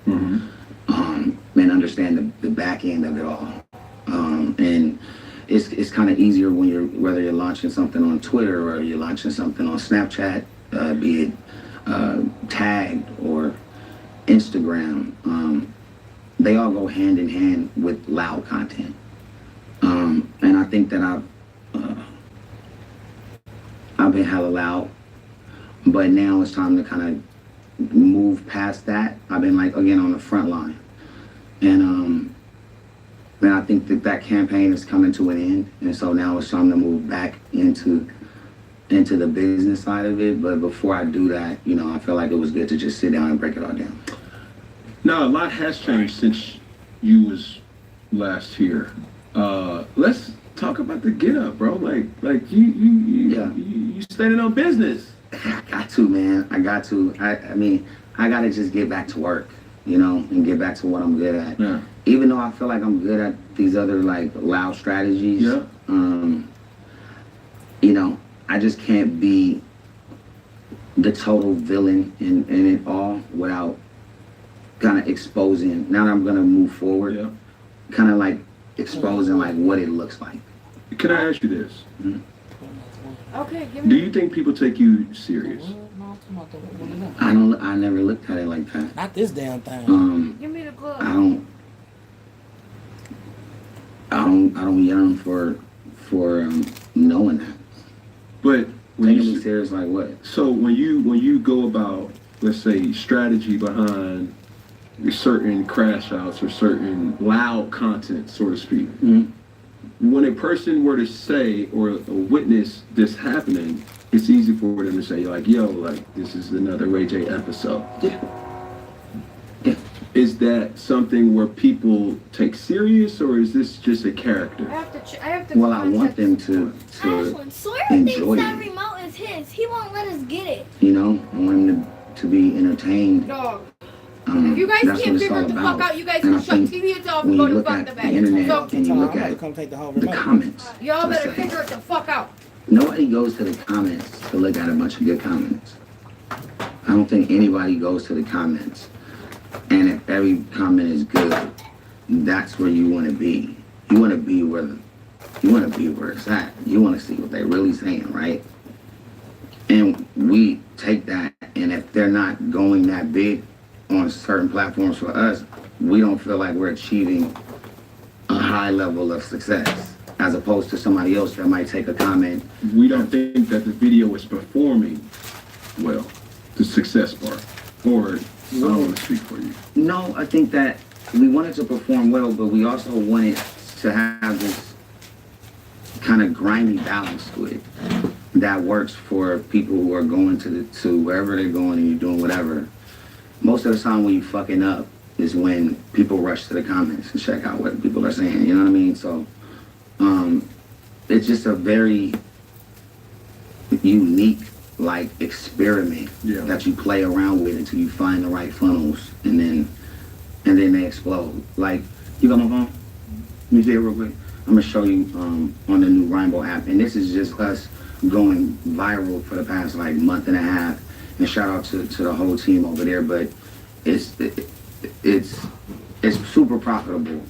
And understand the back end of it all. And it's kind of easier when whether you're launching something on Twitter or you're launching something on Snapchat, be it tagged or Instagram. They all go hand in hand with loud content. And I think that I've been hella loud but now it's time to kind of move past that. I've been like, again, on the front line. And I think that campaign is coming to an end. And so now it's time to move back into the business side of it. But before I do that, you know, I feel like it was good to just sit down and break it all down. Now, a lot has changed since you was last here. Let's talk about the get up, bro. Like you standing on business. I got to, man. I got to. I mean, I got to just get back to work, you know, and get back to what I'm good at. Yeah. Even though I feel like I'm good at these other, like, loud strategies, yeah. You know, I just can't be the total villain in it all without kind of exposing, now that I'm going to move forward, yeah. kind of like exposing, like, what it looks like. Can I ask you this? Mm-hmm. Okay, give me. Do you think people take you serious? I never looked at it like that. Not this damn thing. Give me the glove. I don't yearn for knowing that. But when taking me serious, like what? So when you go about, let's say, strategy behind certain crash outs or certain loud content, so to speak, mm-hmm. when a person were to say or witness this happening, it's easy for them to say, like, yo, like, this is another Ray J episode. Yeah. Is that something where people take serious, or is this just a character? I have to. Well, I want them to Ashland, Sawyer enjoy thinks that it. remote is his. He won't let us get it. You know, I want them to be entertained. Dog. If you guys can't figure it the fuck out, you guys can shut TVs off and go to fuck the back. Internet, So, and you look at the comments. y'all better figure it the fuck out. Nobody goes to the comments to look at a bunch of good comments. I don't think anybody goes to the comments. And if every comment is good, that's where you want to be. You want to be where it's at. You want to see what they're really saying, right? And we take that, and if they're not going that big on certain platforms for us, we don't feel like we're achieving a high level of success, as opposed to somebody else that might take a comment. We don't think that the video is performing well, the success part, or I don't want to speak for you. No, I think that we wanted to perform well, but we also wanted to have this kind of grimy balance to it that works for people who are going to wherever they're going and you're doing whatever. Most of the time when you fucking up is when people rush to the comments and check out what people are saying, you know what I mean? So it's just a very unique, like, experiment that you play around with until you find the right funnels, and then they explode. Like, you got my phone? Let me see it real quick. I'm gonna show you on the new Rainbow app, and this is just us going viral for the past like month and a half. And shout out to the whole team over there, but it's super profitable,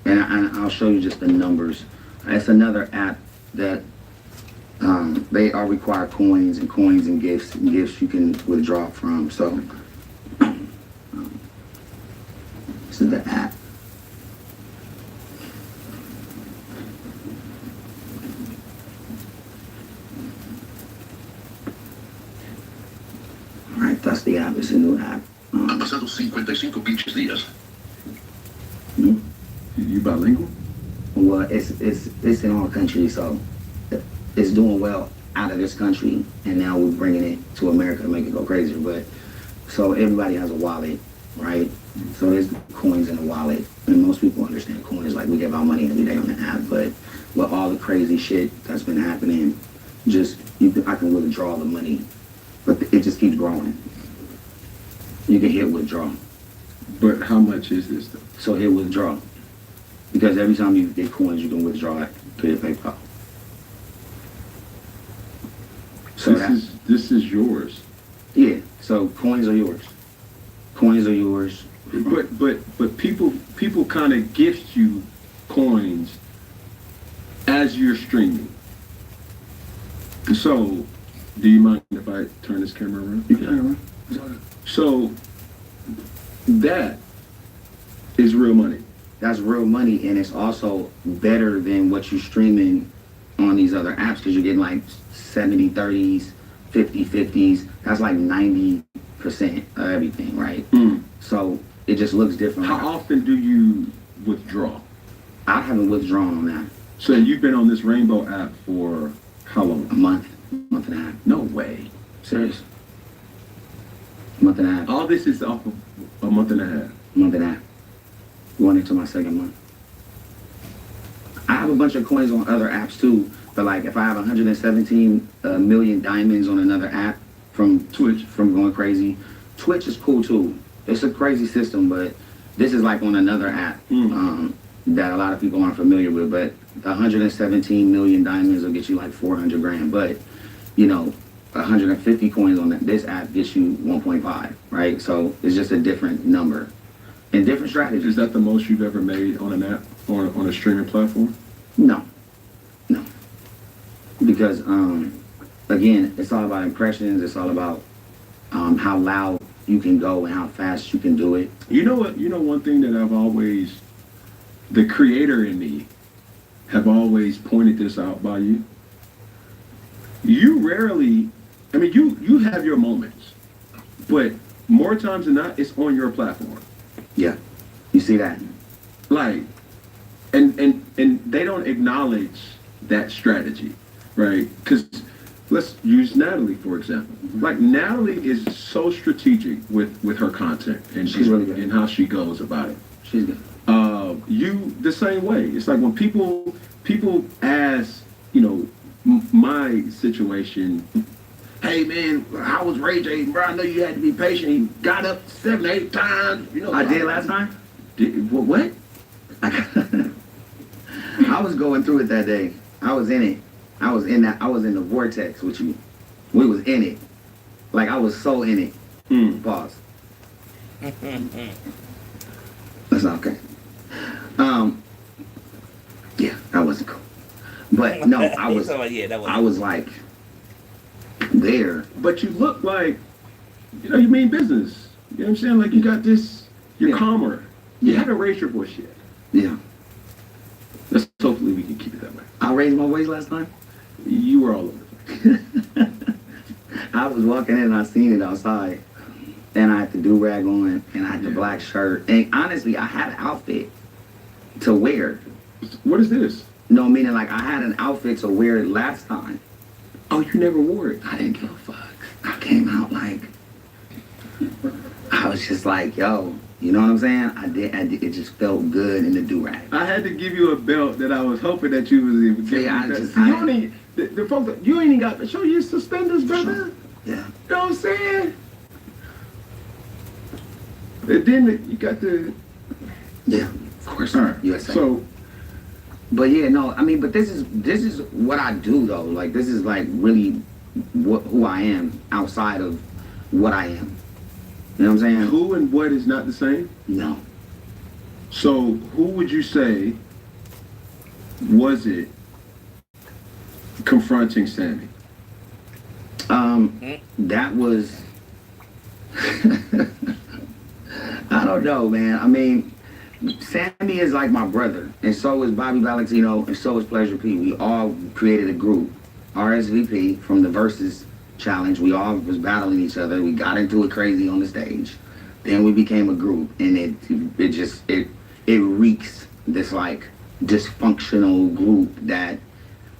and I'll show you just the numbers. It's another app that they all require coins and gifts you can withdraw from. So this is the app. All right, that's the app. It's a new app. Han pasado 55 pinches días. You bilingual? Well, it's in all countries, so it's doing well out of this country, and now we're bringing it to America to make it go crazier. But so everybody has a wallet, right? So there's coins in the wallet, and most people understand coins like we give out money every day on the app. But with all the crazy shit that's been happening, I can withdraw the money, but it just keeps growing. You can hit withdraw. But how much is this though? So hit withdraw, because every time you get coins, you can withdraw it to your PayPal. So this is yours. Yeah. So coins are yours. Coins are yours. But people kind of gift you coins as you're streaming. So, do you mind if I turn this camera around? You can turn it around. So that is real money. That's real money, and it's also better than what you're streaming on these other apps, because you're getting like 70, 30s, 50/50s. That's like 90% of everything, right? So it just looks different. How often do you withdraw? I haven't withdrawn on that. So you've been on this Rainbow app for how long? A month and a half. No way. Serious. Month and a half. All this is off of a month and a half. Month and a half. Going into my second month. I have a bunch of coins on other apps too, but like if I have 117 million diamonds on another app from Twitch, from going crazy, Twitch is cool too. It's a crazy system, but this is like on another app that a lot of people aren't familiar with. But 117 million diamonds will get you like 400 grand. But you know, 150 coins on this app gets you 1.5, right? So it's just a different number and different strategies. Is that the most you've ever made on an app, on a streaming platform? No. Because again, it's all about impressions. It's all about how loud you can go and how fast you can do it. You know what? You know one thing that I've always, the creator in me, have always pointed this out by you. You rarely, I mean, you have your moments, but more times than not, it's on your platform. Yeah, you see that? Like, and they don't acknowledge that strategy, right? Because let's use Natalie for example. Like Natalie is so strategic with her content and she's really good. And how she goes about it. She's good. You the same way. It's like when people ask, you know, my situation. Hey man, how was Ray J? Bro, I know you had to be patient. He got up 7, 8 times. You know, I did last time. What? I was going through it that day. I was in it. I was in the vortex with you. We was in it. Like I was so in it. Pause. That's not okay. Yeah, that wasn't cool. But no, I was I was like there. But you look like, you know, you mean business. You know what I'm saying? Like you got this, you're calmer. You haven't raised your voice yet. Yeah. Let's hopefully we can keep it that way. I raised my voice last time? You were all over the place. I was walking in and I seen it outside. And I had the do-rag on and I had the black shirt. And honestly, I had an outfit to wear. What is this? No, meaning like I had an outfit to wear last time. Oh, you never wore it? I didn't give a fuck. I came out like, I was just like, yo, you know what I'm saying? I did. It just felt good in the do-rag. I had to give you a belt that I was hoping that you was able to get. The folks, you ain't even got to show your suspenders, brother. Yeah. You know what I'm saying? And then you got the... Yeah, of course. All right. USA. So... But yeah, no, I mean, but this is what I do though. Like this is like really who I am outside of what I am. You know what I'm saying? Who and what is not the same? No. So who would you say was it confronting Sammy? That was I don't know, man. I mean, Sammy is like my brother, and so is Bobby Valentino, and so is Pleasure P. We all created a group, RSVP, from the Versus Challenge. We all was battling each other. We got into it crazy on the stage. Then we became a group, and it reeks this like dysfunctional group that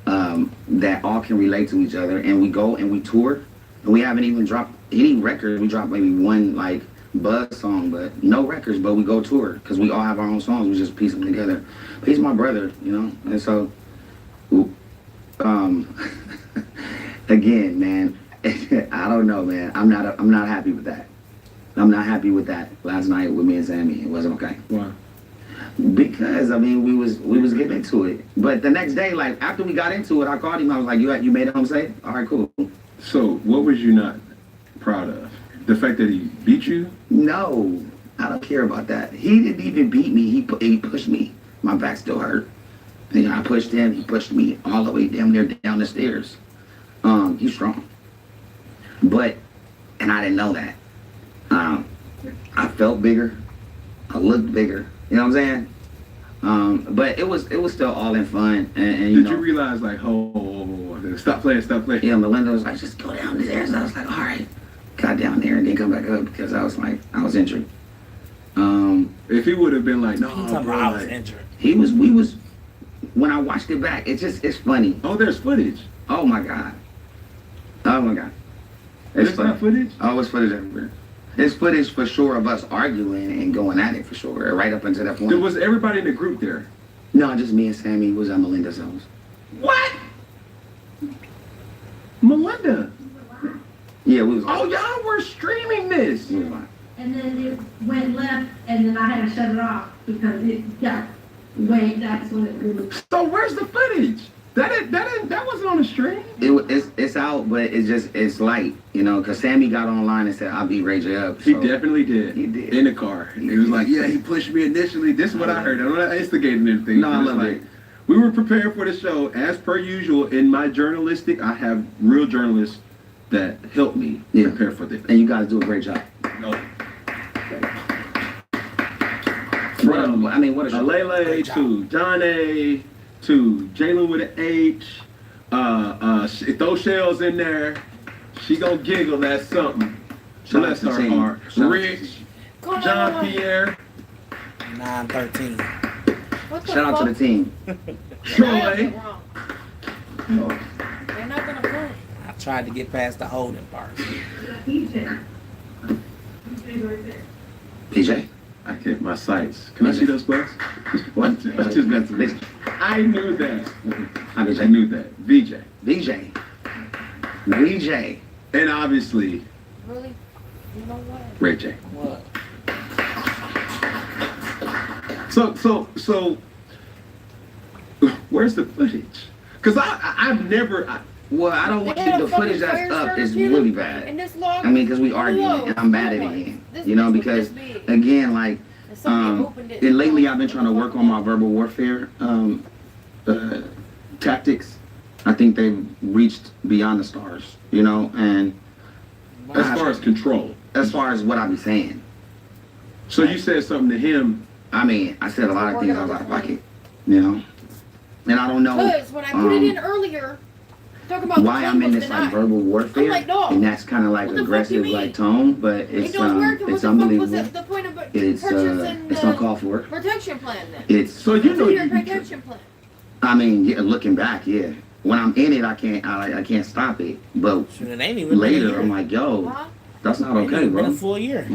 that all can relate to each other. And we go and we tour, and we haven't even dropped any record. We dropped maybe one like Buzz song, but no records. But we go tour because we all have our own songs. We just piece them together. But he's my brother, you know. And so, again, man, I don't know, man. I'm not happy with that. I'm not happy with that. Last night with me and Sammy, it wasn't okay. Why? Because I mean, we was getting into it. But the next day, like after we got into it, I called him. I was like, "You made it home safe? All right, cool." So, what was you not proud of? The fact that he beat you? No, I don't care about that. He didn't even beat me. He pushed me. My back still hurt. And I pushed him. He pushed me all the way damn near down the stairs. He's strong. And I didn't know that. I felt bigger. I looked bigger. You know what I'm saying? But it was still all in fun. And Did you realize like, stop playing? Yeah, Melinda was like, just go down there. So I was like, all right. Got down there and then come back up because I was injured. If he would have been like, no, bro, I was injured. We was, when I watched it back, it's funny. Oh, there's footage. Oh my God. There's not footage? Oh, it's footage everywhere. It's footage for sure of us arguing and going at it for sure, right up until that point. Was everybody in the group there? No, just me and Sammy was at Melinda's house. What? Melinda? Yeah, we was. Oh, y'all were streaming this. And then it went left, and then I had to shut it off because it got way. That's when it grew. So where's the footage? That wasn't on the stream. It's out, but it's light, you know, because Sammy got online and said, I'll beat Ray J up. He definitely did. He did. In the car. He was like, yeah, he pushed me initially. This is what I heard. I'm not instigating anything. No, I love it. We were prepared for the show. As per usual, in my journalistic, I have real journalists that help me prepare for this. And you guys do a great job. No. From, what is Lele to John A. to Jalen with an H. Throw shells in there. She gonna giggle at something. So let's start hard. Rich, John Pierre. 9-13. Shout out to the team. Troy. They're not gonna play. I tried to get past the holding part. PJ. I kept my sights. Can I see those players? What? Let's just mess with this. I knew that. I knew that. VJ. And obviously, Really? You know what? Ray J. What? So, where's the footage? Because I've never. I don't want you. The footage that's up is really bad. I mean, because we arguing and I'm mad at it again. You know, because again, like, and lately I've been trying to work on my verbal warfare tactics. I think they've reached beyond the stars, you know, and as far as control, as far as what I be saying. So you said something to him. I mean, I said a lot of things I was out of pocket, you know, and I don't know. Because when I put it in earlier, talking about why I'm in this like verbal warfare, I'm like, no. and that's kind of like aggressive like tone, but it's unbelievable. The point of it's uncalled for. Protection plan then. It's so you know your protection plan. I mean, yeah, looking back, yeah. When I'm in it, I can't stop it. But later, I'm like, yo, that's not okay, bro. Been a full year.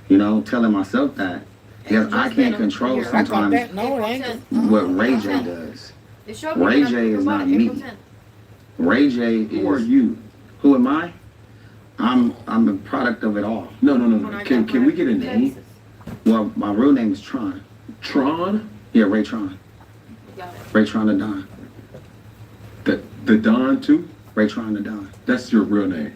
You know, telling myself that because I can't control sometimes what Ray J does. Ray J is not me. Ray J is. Who are you? Who am I? I'm a product of it all. No. Can we get a name? Well, my real name is Tron. Tron? Yeah, Ray Tron. Ray Tron the Don. The Don too? Ray Tron the Don. That's your real name.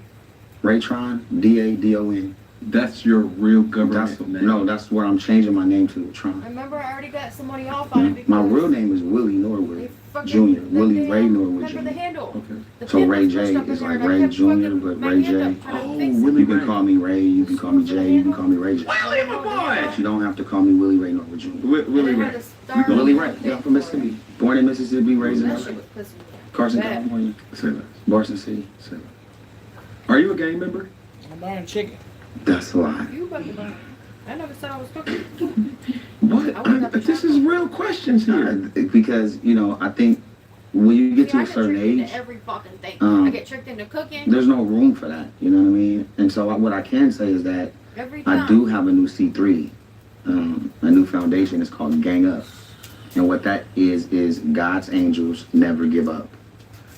Ray Tron, DADON. That's your real government name. No, that's what I'm changing my name to, Tron. Remember, I already got somebody off on it. My real name is Willie Norwood Jr. Willie Ray Norwood Jr. Remember the handle. Okay. So Ray J is like Ray Jr., but Ray J. You can call me Ray, you can call me Jay, you can call me Ray J. Willie, my boy! But you don't have to call me Willie Ray Norwood Jr. Willie Ray. Willie Ray, yeah, I'm from Mississippi. Born in Mississippi, raised in LA. Carson, California. Barson City. Are you a gang member? I'm buying chicken. That's a lie. You better buy. I never said I was cooking. What? This is real questions here. Because, you know, I think when you get to a certain age, every fucking thing. I get tricked into cooking. There's no room for that. You know what I mean? And so what I can say is that I do have a new C3, a new foundation. It's called Gang Up. And what that is God's angels never give up.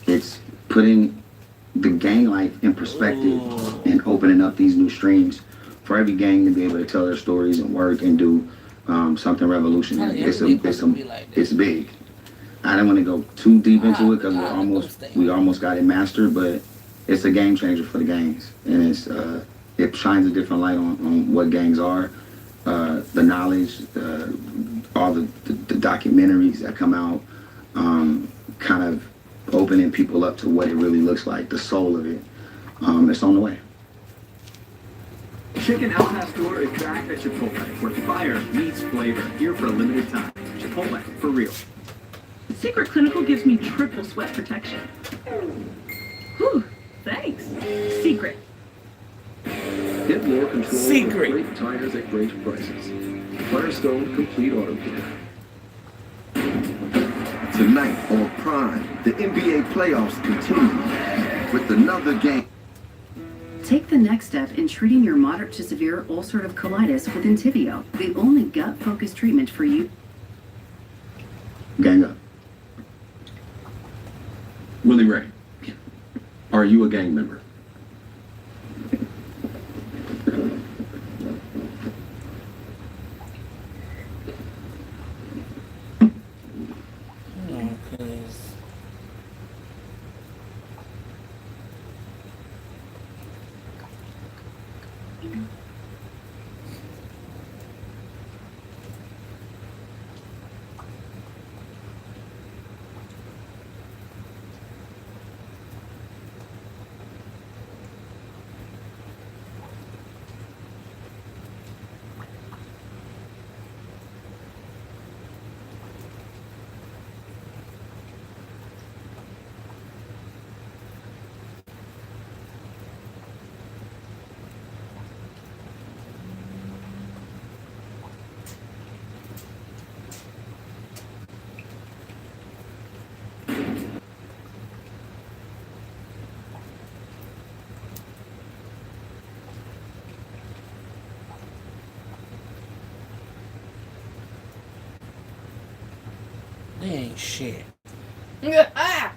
It's putting the gang life in perspective and opening up these new streams for every gang to be able to tell their stories and work and do something revolutionary. It's big. I don't want to go too deep into it because we almost got it mastered, but it's a game changer for the gangs, and it shines a different light on what gangs are, the knowledge, all the documentaries that come out, kind of opening people up to what it really looks like, the soul of it. It's on the way. Chicken El Pastor is back at Chipotle, where fire meets flavor, here for a limited time. Chipotle, for real. Secret Clinical gives me triple sweat protection. Whew, thanks. Secret. Get more control with great tires at great prices. Firestone Complete Auto Care. Tonight on Prime, the NBA playoffs continue with another game. Take the next step in treating your moderate to severe ulcerative colitis with Entyvio, the only gut-focused treatment for you. Gang up. Willie Ray, are you a gang member? They ain't shit. Ah!